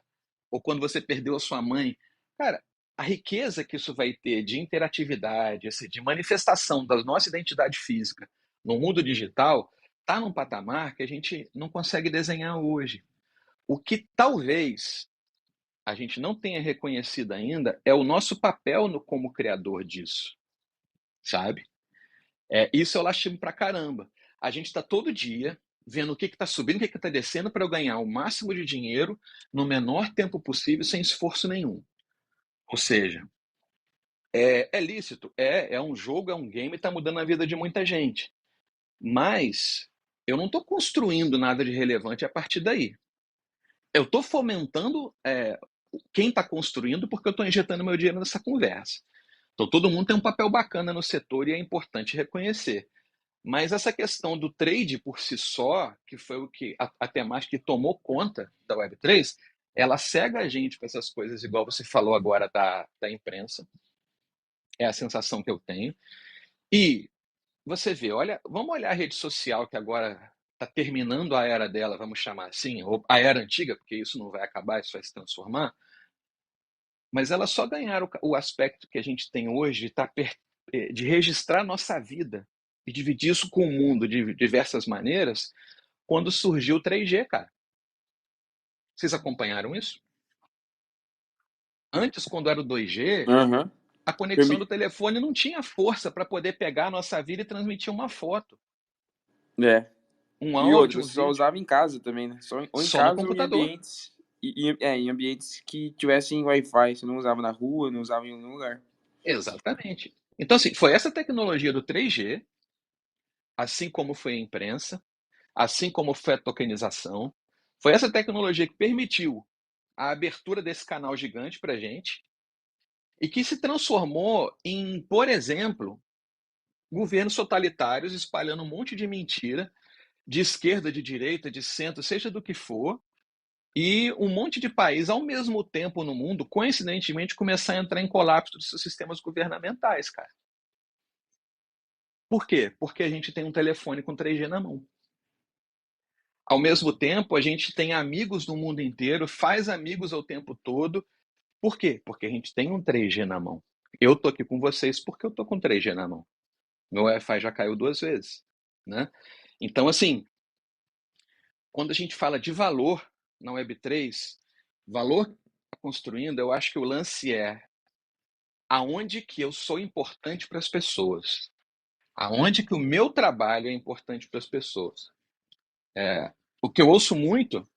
ou quando você perdeu a sua mãe. Cara, a riqueza que isso vai ter de interatividade, de manifestação da nossa identidade física no mundo digital, está num patamar que a gente não consegue desenhar hoje. O que talvez a gente não tenha reconhecido ainda é o nosso papel como criador disso, sabe? Isso eu lastimo pra caramba. A gente está todo dia vendo o que está subindo, o que está descendo para eu ganhar o máximo de dinheiro no menor tempo possível, sem esforço nenhum. Ou seja, é lícito, é um jogo, é um game, está mudando a vida de muita gente. Mas eu não estou construindo nada de relevante a partir daí. Eu estou fomentando quem está construindo porque eu estou injetando meu dinheiro nessa conversa. Então todo mundo tem um papel bacana no setor e é importante reconhecer. Mas essa questão do trade por si só, que foi o que a temática que tomou conta da Web3, ela cega a gente com essas coisas, igual você falou agora da imprensa. É a sensação que eu tenho. E você vê, olha, vamos olhar a rede social que agora está terminando a era dela, vamos chamar assim, ou a era antiga, porque isso não vai acabar, isso vai se transformar. Mas elas só ganharam o aspecto que a gente tem hoje de registrar nossa vida e dividir isso com o mundo de diversas maneiras quando surgiu o 3G, cara. Vocês acompanharam isso? Antes, quando era o 2G, Aham. a conexão do telefone não tinha força para poder pegar a nossa vida e transmitir uma foto, É. um E áudio, outra, um você só vídeo, usava em casa também, né? Ou em só no casa ou em computador. ambientes. Em ambientes que tivessem Wi-Fi. Você não usava na rua, não usava em nenhum lugar. Exatamente. Então, assim, foi essa tecnologia do 3G, assim como foi a imprensa, assim como foi a tokenização, foi essa tecnologia que permitiu a abertura desse canal gigante para a gente e que se transformou em, por exemplo, governos totalitários espalhando um monte de mentira, de esquerda, de direita, de centro, seja do que for, e um monte de país ao mesmo tempo no mundo, coincidentemente, começar a entrar em colapso dos seus sistemas governamentais, cara. Por quê? Porque a gente tem um telefone com 3G na mão. Ao mesmo tempo, a gente tem amigos no mundo inteiro, faz amigos o tempo todo. Por quê? Porque a gente tem um 3G na mão. Eu tô aqui com vocês porque eu tô com 3G na mão. Meu Wi-Fi já caiu 2 vezes, né? Então, assim, quando a gente fala de valor na Web3, valor que está construindo, eu acho que o lance é aonde que eu sou importante para as pessoas, aonde que o meu trabalho é importante para as pessoas. O que eu ouço muito,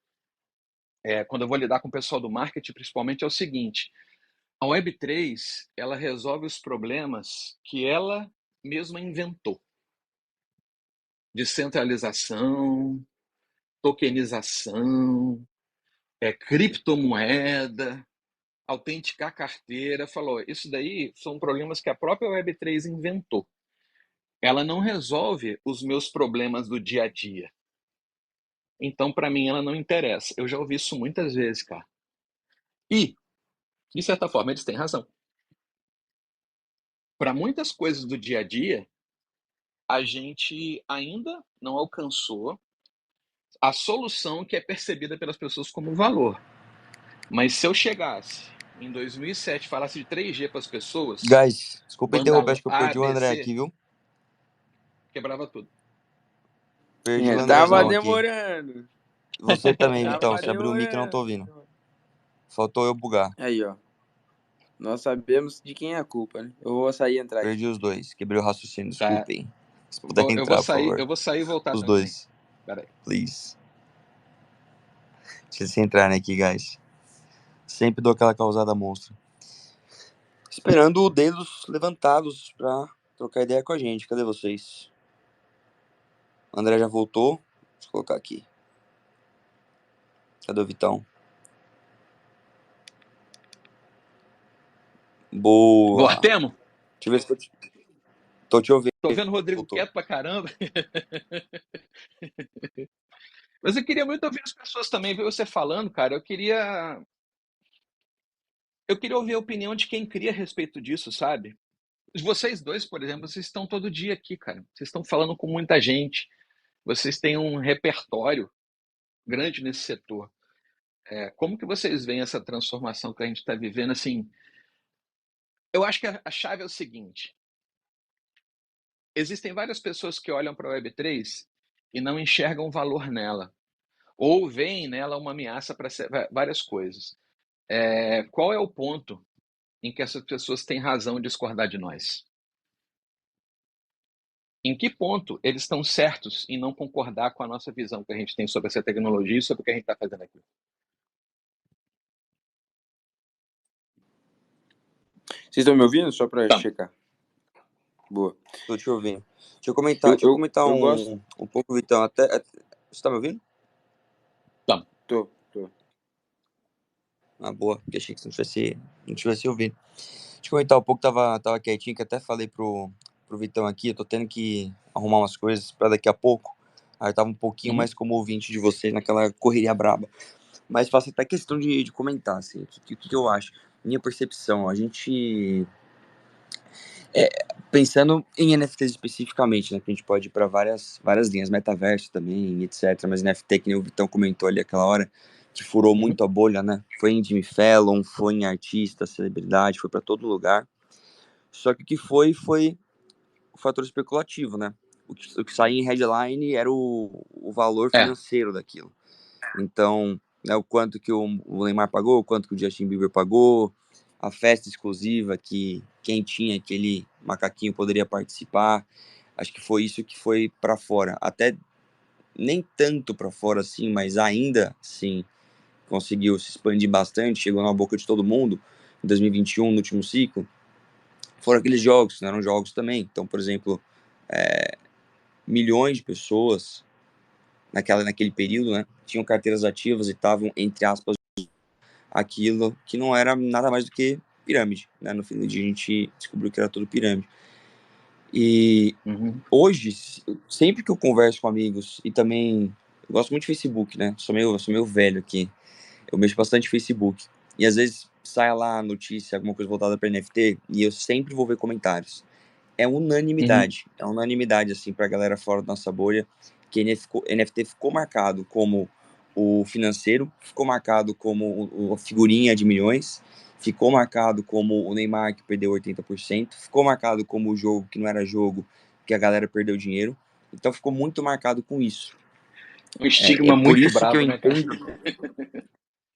quando eu vou lidar com o pessoal do marketing, principalmente, é o seguinte: a Web3 ela resolve os problemas que ela mesma inventou. Descentralização, tokenização, criptomoeda, autenticar carteira. Falou, isso daí são problemas que a própria Web3 inventou. Ela não resolve os meus problemas do dia a dia. Então, para mim, ela não interessa. Eu já ouvi isso muitas vezes, cara. E, de certa forma, eles têm razão. Para muitas coisas do dia a dia, a gente ainda não alcançou a solução que é percebida pelas pessoas como valor. Mas se eu chegasse em 2007 e falasse de 3G para as pessoas, Guys, desculpa interromper, banda acho que eu A, perdi o B, André C, aqui, viu? quebrava tudo. Perdi o Tava Andrezão aqui. demorando. Você também, Vitão. Tava Você abriu o mic e não tô ouvindo. demorando. Faltou eu bugar. Aí, ó. Nós sabemos de quem é a culpa, né? Eu vou sair e entrar Perdi aqui. os dois. Quebrei o raciocínio, Tá. desculpem. Se puder Eu vou entrar, por sair, favor. eu vou sair e voltar Os também. dois. Peraí. Please. Deixa eles entrarem aqui, guys. Sempre dou aquela causada monstra. Esperando dedos levantados pra trocar ideia com a gente. Cadê vocês? O André já voltou. Deixa eu colocar aqui. Cadê o Vitão? Boa. Vortemo? Deixa eu ver se eu tô te ouvindo. Tô vendo o Rodrigo Voltou. quieto pra caramba. Mas eu queria muito ouvir as pessoas também, ver você falando, cara. Eu queria ouvir a opinião de quem cria a respeito disso, sabe? Vocês dois, por exemplo, vocês estão todo dia aqui, cara. Vocês estão falando com muita gente. Vocês têm um repertório grande nesse setor. Como que vocês veem essa transformação que a gente está vivendo? Assim, eu acho que a chave é o seguinte: existem várias pessoas que olham para a Web3 e não enxergam valor nela, ou veem nela uma ameaça para várias coisas. Qual é o ponto em que essas pessoas têm razão de discordar de nós? Em que ponto eles estão certos em não concordar com a nossa visão que a gente tem sobre essa tecnologia e sobre o que a gente está fazendo aqui? Vocês estão me ouvindo? Só pra Então, checar. Boa. Tô te ouvindo. Deixa eu comentar Eu gosto. um pouco, Vitão. Você tá me ouvindo? Tô. Ah, boa. Porque achei que você não tivesse ouvindo. Deixa eu comentar um pouco. Tava quietinho, que até falei pro Vitão aqui. Eu tô tendo que arrumar umas coisas pra daqui a pouco. Aí eu tava um pouquinho mais como ouvinte de vocês naquela correria braba. Mas faço até questão de comentar, assim, o que eu acho. Minha percepção, a gente... pensando em NFTs especificamente, né? Que a gente pode ir para várias linhas, metaverso também, etc. Mas NFT, que nem o Vitão comentou ali aquela hora, que furou muito a bolha, né? Foi em Jimmy Fallon, foi em artista, celebridade, foi para todo lugar. Só que o que foi o fator especulativo, né? O que saía em headline era o valor financeiro daquilo. Então, né, o quanto que o Neymar pagou, o quanto que o Justin Bieber pagou, a festa exclusiva que quem tinha aquele macaquinho poderia participar. Acho que foi isso que foi para fora. Até nem tanto para fora assim, mas ainda assim conseguiu se expandir bastante, chegou na boca de todo mundo. Em 2021, no último ciclo, foram aqueles jogos, não eram jogos também. Então, por exemplo, milhões de pessoas naquele período, né, tinham carteiras ativas e estavam, entre aspas, aquilo que não era nada mais do que pirâmide, né? No fim do dia a gente descobriu que era tudo pirâmide. E hoje, sempre que eu converso com amigos e também eu gosto muito de Facebook, né? Sou meio velho aqui. Eu mexo bastante no Facebook. E às vezes sai lá a notícia, alguma coisa voltada para NFT, e eu sempre vou ver comentários. É unanimidade, assim, pra galera fora da nossa bolha, que NFT ficou marcado como o financeiro, ficou marcado como a figurinha de milhões, ficou marcado como o Neymar que perdeu 80%, ficou marcado como o jogo que não era jogo, que a galera perdeu dinheiro. Então ficou muito marcado com isso. Um estigma Por muito isso que brabo, eu né, cara? entendo.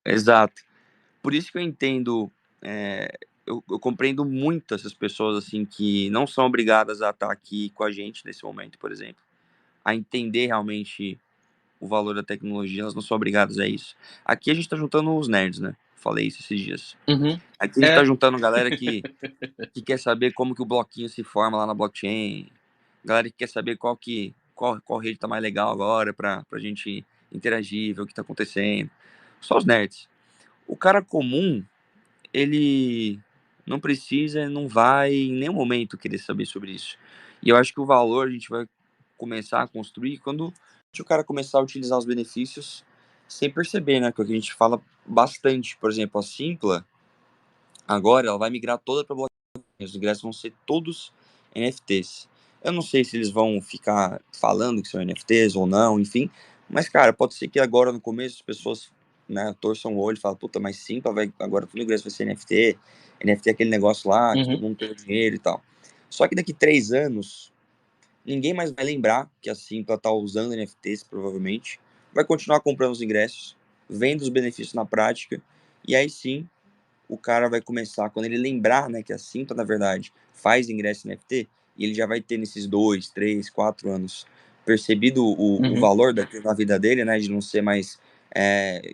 Exato. Por isso que eu entendo, eu compreendo muito essas pessoas assim que não são obrigadas a estar aqui com a gente nesse momento, por exemplo, a entender realmente o valor da tecnologia, elas não são obrigadas a isso. Aqui a gente tá juntando os nerds, né? Falei isso esses dias. Aqui a gente tá juntando galera que quer saber como que o bloquinho se forma lá na blockchain, galera que quer saber qual rede tá mais legal agora pra gente interagir, ver o que tá acontecendo. Só os nerds. O cara comum, ele não precisa, não vai em nenhum momento querer saber sobre isso. E eu acho que o valor a gente vai começar a construir quando o cara começar a utilizar os benefícios sem perceber, né? Que é o que a gente fala bastante. Por exemplo, a Simpla, agora, ela vai migrar toda para blockchain. Os ingressos vão ser todos NFTs. Eu não sei se eles vão ficar falando que são NFTs ou não, enfim. Mas, cara, pode ser que agora no começo as pessoas, né, torçam o olho e falem, puta, mas Simpla vai, agora todo ingresso vai ser NFT. NFT é aquele negócio lá que todo mundo tem dinheiro e tal. Só que daqui 3 anos, ninguém mais vai lembrar que a Simpla tá usando NFTs, provavelmente. Vai continuar comprando os ingressos, vendo os benefícios na prática, e aí sim o cara vai começar, quando ele lembrar, né, que a Simpla, na verdade, faz ingresso NFT, e ele já vai ter nesses 2, 3, 4 anos percebido o valor daquilo na vida dele, né, de não ser mais,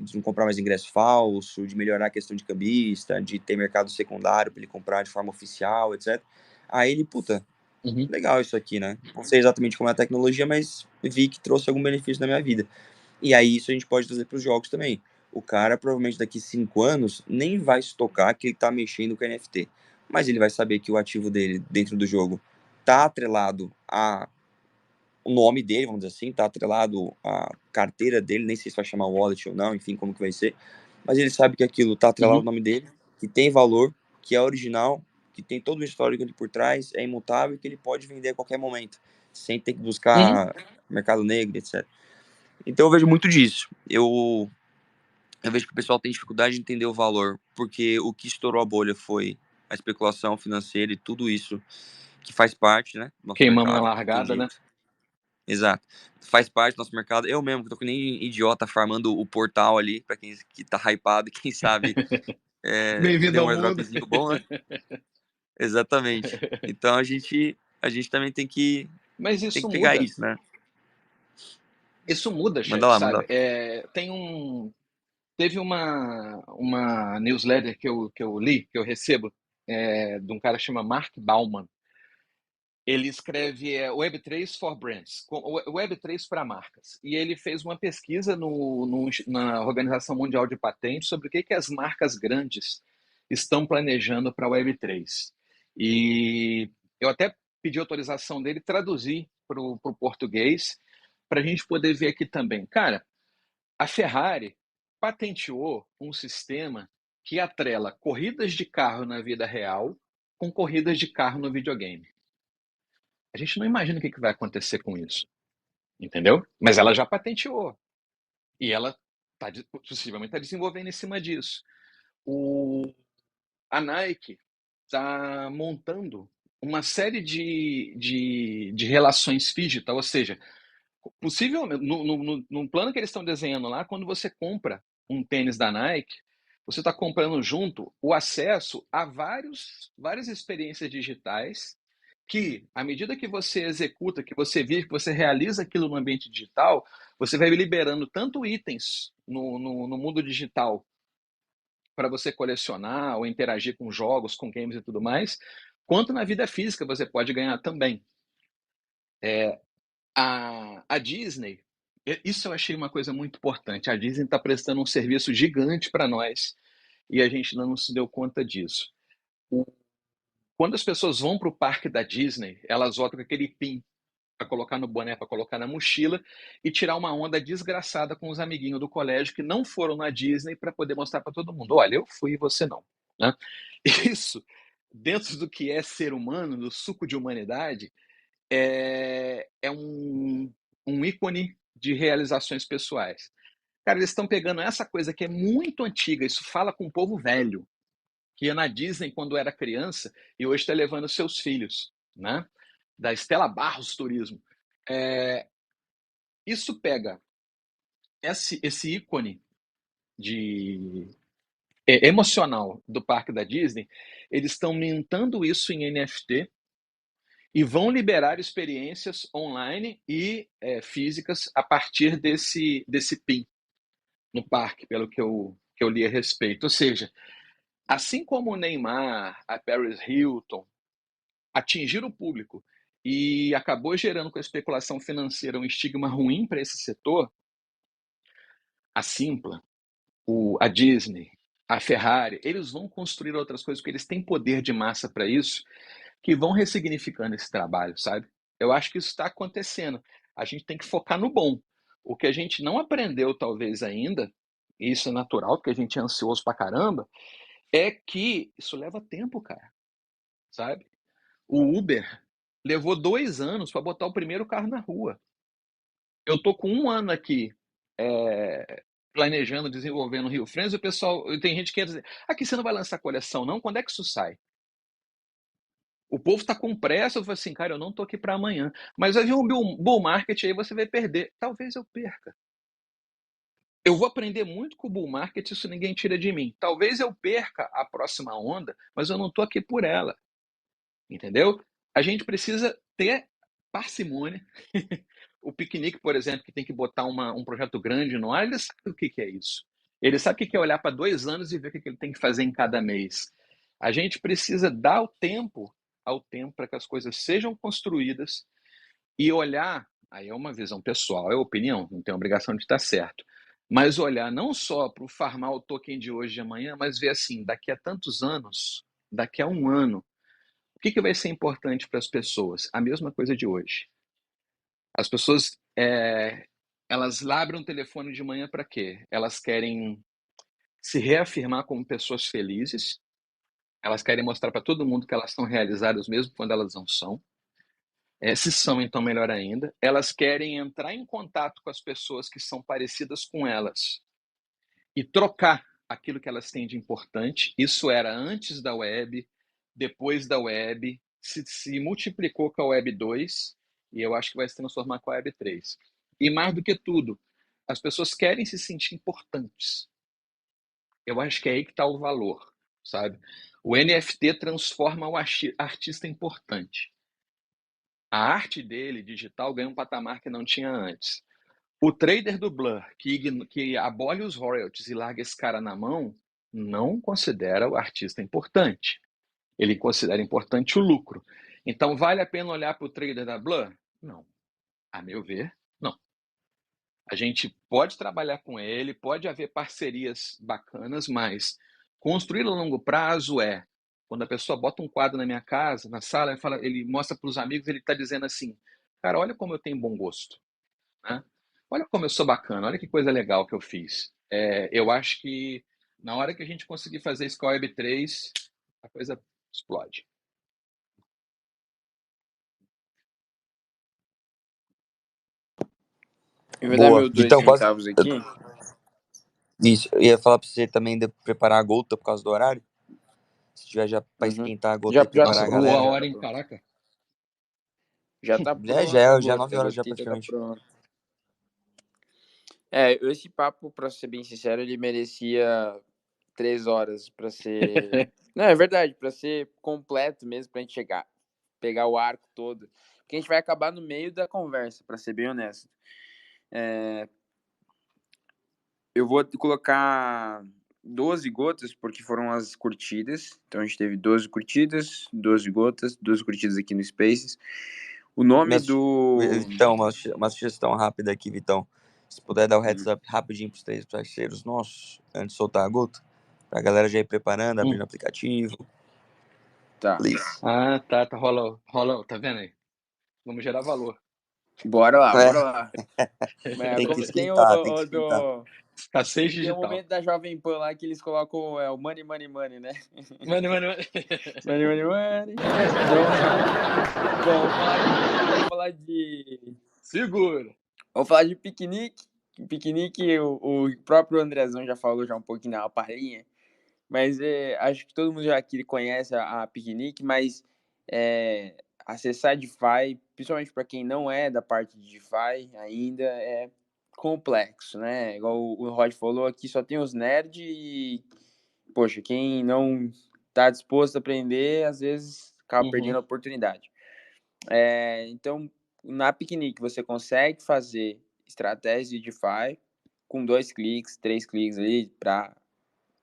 de não comprar mais ingresso falso, de melhorar a questão de cambista, de ter mercado secundário para ele comprar de forma oficial, etc. Aí ele, puta, Uhum. legal isso aqui, né? Não sei exatamente como é a tecnologia, mas vi que trouxe algum benefício na minha vida. E aí isso a gente pode trazer para os jogos também. O cara, provavelmente daqui 5 anos, nem vai se tocar que ele está mexendo com NFT. Mas ele vai saber que o ativo dele dentro do jogo tá atrelado a o nome dele, vamos dizer assim, tá atrelado à carteira dele, nem sei se vai chamar wallet ou não, enfim, como que vai ser. Mas ele sabe que aquilo tá atrelado ao Uhum. nome dele, que tem valor, que é original, que tem todo o histórico ali por trás, é imutável e que ele pode vender a qualquer momento, sem ter que Uhum. buscar mercado negro, etc. Então eu vejo muito disso. Eu vejo que o pessoal tem dificuldade de entender o valor, porque o que estourou a bolha foi a especulação financeira e tudo isso que faz parte, né, do nosso Queimamos na mercado, não tem largada, né? jeito. Exato. Faz parte do nosso mercado. Eu mesmo, que tô que nem idiota farmando o portal ali, pra quem que tá hypado, quem sabe ter Bem-vindo um ao mundo. airdropzinho bom, né? Exatamente. Então a gente também Mas tem isso que pegar muda. isso, né? Isso muda, Manda chefe, lá, manda sabe? lá. Teve uma newsletter que eu li, que eu recebo, de um cara que chama Mark Bauman. Ele escreve Web3 for Brands, Web3 para marcas. E ele fez uma pesquisa na Organização Mundial de Patentes sobre o que as marcas grandes estão planejando para a Web3. E eu até pedi autorização dele traduzir para o português, para a gente poder ver aqui também. Cara, a Ferrari patenteou um sistema que atrela corridas de carro na vida real com corridas de carro no videogame. A gente não imagina o que vai acontecer com isso, entendeu? Mas ela já patenteou e ela possivelmente está desenvolvendo em cima disso. A Nike está montando uma série de relações digital, ou seja, possivelmente, no plano que eles estão desenhando lá, quando você compra um tênis da Nike, você está comprando junto o acesso a várias experiências digitais que, à medida que você executa, que você vive, que você realiza aquilo no ambiente digital, você vai liberando tanto itens no mundo digital para você colecionar ou interagir com jogos, com games e tudo mais, quanto na vida física você pode ganhar também. A Disney, isso eu achei uma coisa muito importante. A Disney está prestando um serviço gigante para nós e a gente ainda não se deu conta disso. Quando as pessoas vão para o parque da Disney, elas voltam com aquele pin para colocar no boné, para colocar na mochila e tirar uma onda desgraçada com os amiguinhos do colégio que não foram na Disney para poder mostrar para todo mundo: olha, eu fui e você não. Né? Isso, dentro do que é ser humano, do suco de humanidade, é um ícone de realizações pessoais. Cara, eles estão pegando essa coisa que é muito antiga, isso fala com o povo velho, que ia na Disney quando era criança e hoje está levando seus filhos, né? Da Estela Barros Turismo. Isso pega esse ícone de emocional do parque da Disney, eles estão mintando isso em NFT e vão liberar experiências online e físicas a partir desse PIN no parque, pelo que eu li a respeito. Ou seja, assim como o Neymar, a Paris Hilton atingiram o público e acabou gerando com a especulação financeira um estigma ruim para esse setor, a Simpla, a Disney, a Ferrari, eles vão construir outras coisas porque eles têm poder de massa para isso, que vão ressignificando esse trabalho, sabe? Eu acho que isso está acontecendo. A gente tem que focar no bom. O que a gente não aprendeu, talvez, ainda, e isso é natural, porque a gente é ansioso pra caramba, é que isso leva tempo, cara, sabe? O Uber levou 2 anos para botar o primeiro carro na rua. Eu tô com 1 ano aqui, planejando, desenvolvendo o Rio Friends, e o pessoal, tem gente que quer dizer, aqui você não vai lançar coleção não? Quando é que isso sai? O povo tá com pressa, eu falo assim, cara, eu não tô aqui para amanhã. Mas vai vir um bull market aí, você vai perder. Talvez eu perca. Eu vou aprender muito com o bull market, isso ninguém tira de mim. Talvez eu perca a próxima onda, mas eu não tô aqui por ela. Entendeu? A gente precisa ter parcimônia. O piquenique, por exemplo, que tem que botar um projeto grande no ar, ele sabe o que é isso. Ele sabe o que é olhar para 2 anos e ver o que ele tem que fazer em cada mês. A gente precisa dar o tempo ao tempo para que as coisas sejam construídas e olhar, aí é uma visão pessoal, é opinião, não tem obrigação de estar certo, mas olhar não só para o farmar o token de hoje e de amanhã, mas ver assim, daqui a tantos anos, daqui a 1 ano, o que vai ser importante para as pessoas? A mesma coisa de hoje. As pessoas, elas abrem o telefone de manhã para quê? Elas querem se reafirmar como pessoas felizes, elas querem mostrar para todo mundo que elas estão realizadas mesmo quando elas não são. Se são, então melhor ainda. Elas querem entrar em contato com as pessoas que são parecidas com elas e trocar aquilo que elas têm de importante. Isso era antes da web, depois da web, se multiplicou com a web 2 e eu acho que vai se transformar com a web 3. E mais do que tudo, as pessoas querem se sentir importantes. Eu acho que é aí que está o valor, sabe? O NFT transforma o artista importante. A arte dele, digital, ganha um patamar que não tinha antes. O trader do Blur, que abole os royalties e larga esse cara na mão, não considera o artista importante. Ele considera importante o lucro. Então, vale a pena olhar para o trader da Blur? Não. A meu ver, não. A gente pode trabalhar com ele, pode haver parcerias bacanas, mas construir a longo prazo quando a pessoa bota um quadro na minha casa, na sala, ele mostra para os amigos, ele está dizendo assim, cara, olha como eu tenho bom gosto, né? Olha como eu sou bacana, olha que coisa legal que eu fiz. Eu acho que na hora que a gente conseguir fazer isso com a Web3, a coisa explode. Eu vou dar Boa. meu 2 Vitão, quase. centavos aqui. Isso, eu ia falar pra você também preparar a gota por causa do horário. Se tiver já pra Uhum. esquentar a gota Já, e já preparar Nossa, a tá voou a galera. pronto, já hora, tá hein? pronto. Caraca. Já tá Já pronta a é 9 gota, a horas já gotita tá praticamente. pronta. Esse papo, pra ser bem sincero, ele merecia 3 horas pra ser... Não, é verdade, pra ser completo mesmo, pra gente chegar, pegar o arco todo. Porque a gente vai acabar no meio da conversa, pra ser bem honesto. Eu vou colocar 12 gotas, porque foram as curtidas. Então a gente teve 12 curtidas, 12 gotas, 12 curtidas aqui no Spaces. O nome do... Vitão, uma sugestão rápida aqui, Vitão. Se puder dar o heads Uhum. up rapidinho pros 3 parceiros nossos, antes de soltar a gota, pra galera já ir preparando, abrindo o aplicativo. Tá. Please. Ah, tá, rola, tá vendo aí? Vamos gerar valor. Bora lá. Tem que Como tem esquentar, tem que esquentar. Escassez tem um digital. momento da Jovem Pan lá que eles colocam o money, né? Mano. Money. Então, vamos falar de... Segura. Vamos falar de piquenique. Piquenique, o próprio Andrezão já falou já um pouquinho na palhinha. Mas acho que todo mundo já aqui conhece a Piquenique, mas acessar DeFi, principalmente para quem não é da parte de DeFi ainda, é complexo, né? Igual o Rod falou, aqui só tem os nerds e, poxa, quem não está disposto a aprender, às vezes acaba perdendo a oportunidade. Então, na Piquenique você consegue fazer estratégias de DeFi com 2 cliques, 3 cliques ali para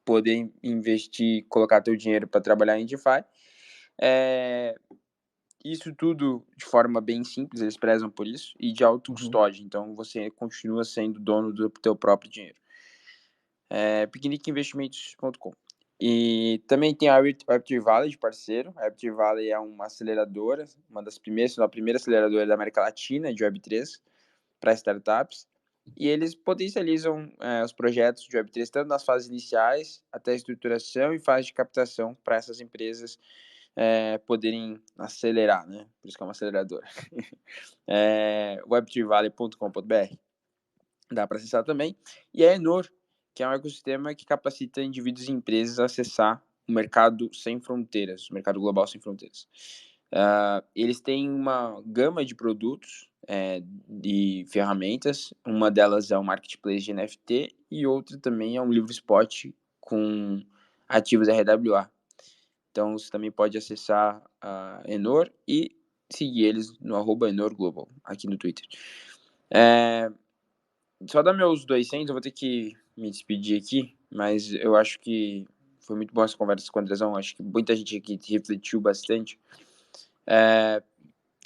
poder investir, colocar teu dinheiro para trabalhar em DeFi. Isso tudo de forma bem simples, eles prezam por isso, e de autocustódia. Então, você continua sendo dono do teu próprio dinheiro. Piqueniqueinvestimentos.com. E também tem a Web3 Valley de parceiro. A Web3 Valley é uma aceleradora, uma das primeiras, a primeira aceleradora da América Latina de Web3 para startups. E eles potencializam os projetos de Web3 tanto nas fases iniciais até a estruturação e fase de captação para essas empresas poderem acelerar, né? Por isso que é uma aceleradora. web3valley.com.br. Dá para acessar também. E a Enor, que é um ecossistema que capacita indivíduos e empresas a acessar o mercado sem fronteiras, o mercado global sem fronteiras. Eles têm uma gama de produtos de ferramentas. Uma delas é um marketplace de NFT e outra também é um livro spot com ativos RWA. Então, você também pode acessar a Enor e seguir eles no @EnorGlobal, aqui no Twitter. Só dar meus 200, eu vou ter que me despedir aqui, mas eu acho que foi muito boa essa conversa com o Andrezão. Acho que muita gente aqui refletiu bastante.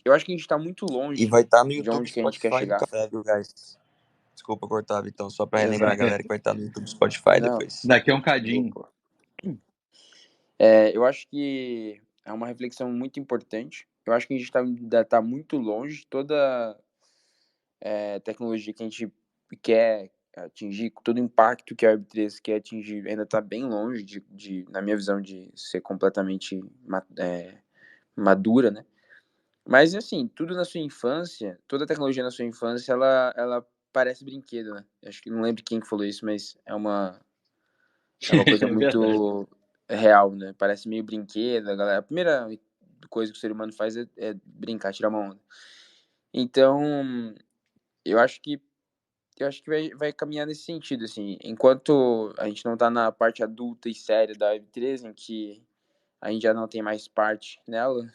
Eu acho que a gente tá muito E longe vai estar no de YouTube, onde que a gente quer Spotify do chegar. Café, viu, guys? Desculpa cortar, Vitão, só pra relembrar a Exato. galera que vai estar no YouTube, Spotify Não, depois. Daqui a um cadinho. boa. Eu acho que é uma reflexão muito importante. Eu acho que a gente ainda tá muito longe de toda tecnologia que a gente quer atingir, todo o impacto que a Web3 quer atingir, ainda está bem longe na minha visão, de ser completamente madura, né? Mas, assim, tudo na sua infância, toda tecnologia na sua infância, ela parece brinquedo, né? Acho que não lembro quem que falou isso, mas é uma coisa É muito verdade. real, né? Parece meio brinquedo, a galera. A primeira coisa que o ser humano faz é brincar, tirar uma onda. Então, eu acho que vai caminhar nesse sentido, assim. Enquanto a gente não tá na parte adulta e séria da Web3, em que a gente já não tem mais parte nela,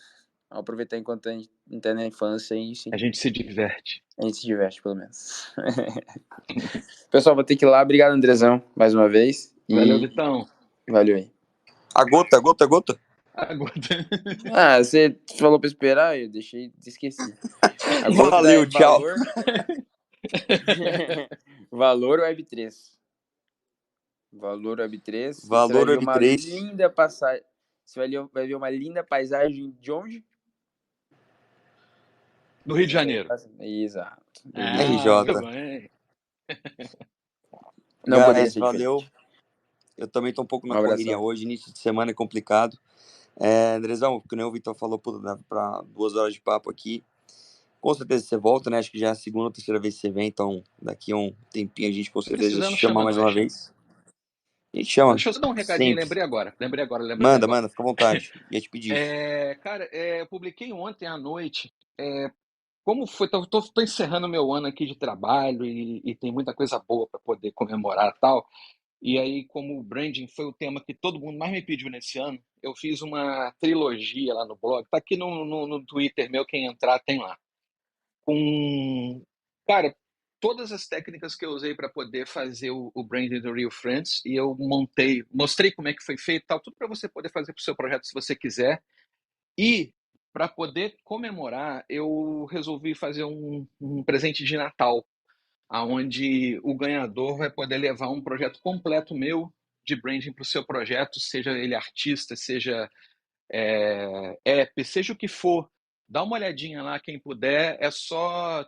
aproveitar enquanto a gente tá na infância e sim, A gente se diverte. a gente se diverte, pelo menos. Pessoal, vou ter que ir lá. Obrigado, Andrezão, mais uma vez. Valeu, E Vitão. valeu aí. A gota. Agora. Você falou pra esperar, eu esqueci. A gota Valeu, é tchau. valor Web3. Valor Web3. Você vai Valor ver uma Web3. linda passagem. Você vai ver uma linda paisagem de onde? No Rio de Janeiro. Exato. Beleza. Ah, muito RJ. bem. Não poderia Guys, ser valeu. diferente. Eu também tô um pouco Um na correria abração. hoje, início de semana é complicado. Andrezão, que nem o Vitor falou, dá pra 2 horas de papo aqui. Com certeza você volta, né? Acho que já é a segunda ou terceira vez que você vem, então daqui a um tempinho a gente com certeza Precisando, chama chama mais uma nós. vez. A gente chama Deixa eu só dar um recadinho, sempre. lembrei agora. Manda, fica à vontade. Ia te pedir. Cara, eu publiquei ontem à noite. Como foi? Tô encerrando meu ano aqui de trabalho e tem muita coisa boa para poder comemorar e tal. E aí, como o branding foi o tema que todo mundo mais me pediu nesse ano, eu fiz uma trilogia lá no blog. Tá aqui no Twitter meu, quem entrar tem lá. Com, cara, todas as técnicas que eu usei para poder fazer o branding do Real Friends, e eu mostrei como é que foi feito, tal, tudo para você poder fazer para o seu projeto se você quiser. E para poder comemorar, eu resolvi fazer um presente de Natal, aonde o ganhador vai poder levar um projeto completo meu de branding para o seu projeto, seja ele artista, seja app, seja o que for. Dá uma olhadinha lá, quem puder.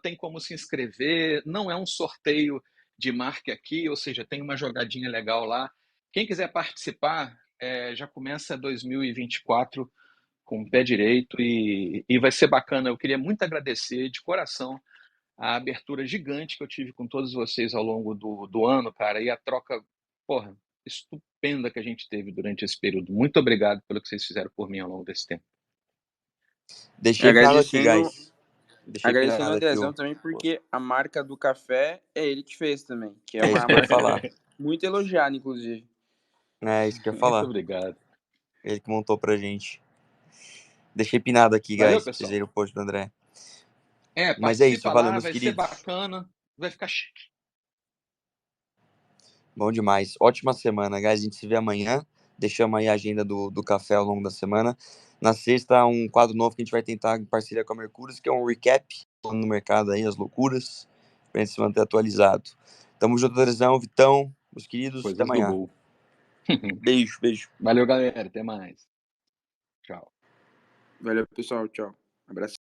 Tem como se inscrever. Não é um sorteio de marca aqui, ou seja, tem uma jogadinha legal lá. Quem quiser participar, já começa 2024 com o pé direito e vai ser bacana. Eu queria muito agradecer de coração a abertura gigante que eu tive com todos vocês ao longo do ano, cara, e a troca, porra, estupenda que a gente teve durante esse período. Muito obrigado pelo que vocês fizeram por mim ao longo desse tempo. Deixei pinado aqui, Agradecendo, guys. Deixei agradecendo o pinado aqui Andrezão o. também, porque a marca do café é ele que fez também, que é É isso uma que eu ia marca falar. muito elogiada, inclusive. É isso que eu ia Muito falar. obrigado. Ele que montou pra gente. Deixei pinado aqui, Valeu, guys, pra vocês pessoal. verem o post do André. Mas é isso, Participa valeu, lá, meus vai ser queridos. bacana, vai ficar chique. Bom demais. Ótima semana, guys. A gente se vê amanhã. Deixamos aí a agenda do café ao longo da semana. Na sexta, um quadro novo que a gente vai tentar em parceria com a Mercúrios, que é um recap no mercado aí, as loucuras, pra gente se manter atualizado. Tamo junto, Andrezão, Vitão, meus queridos. Até Coisas do amanhã. Bull. Beijo, beijo. Valeu, galera. Até mais. Tchau. Valeu, pessoal. Tchau. Abraço.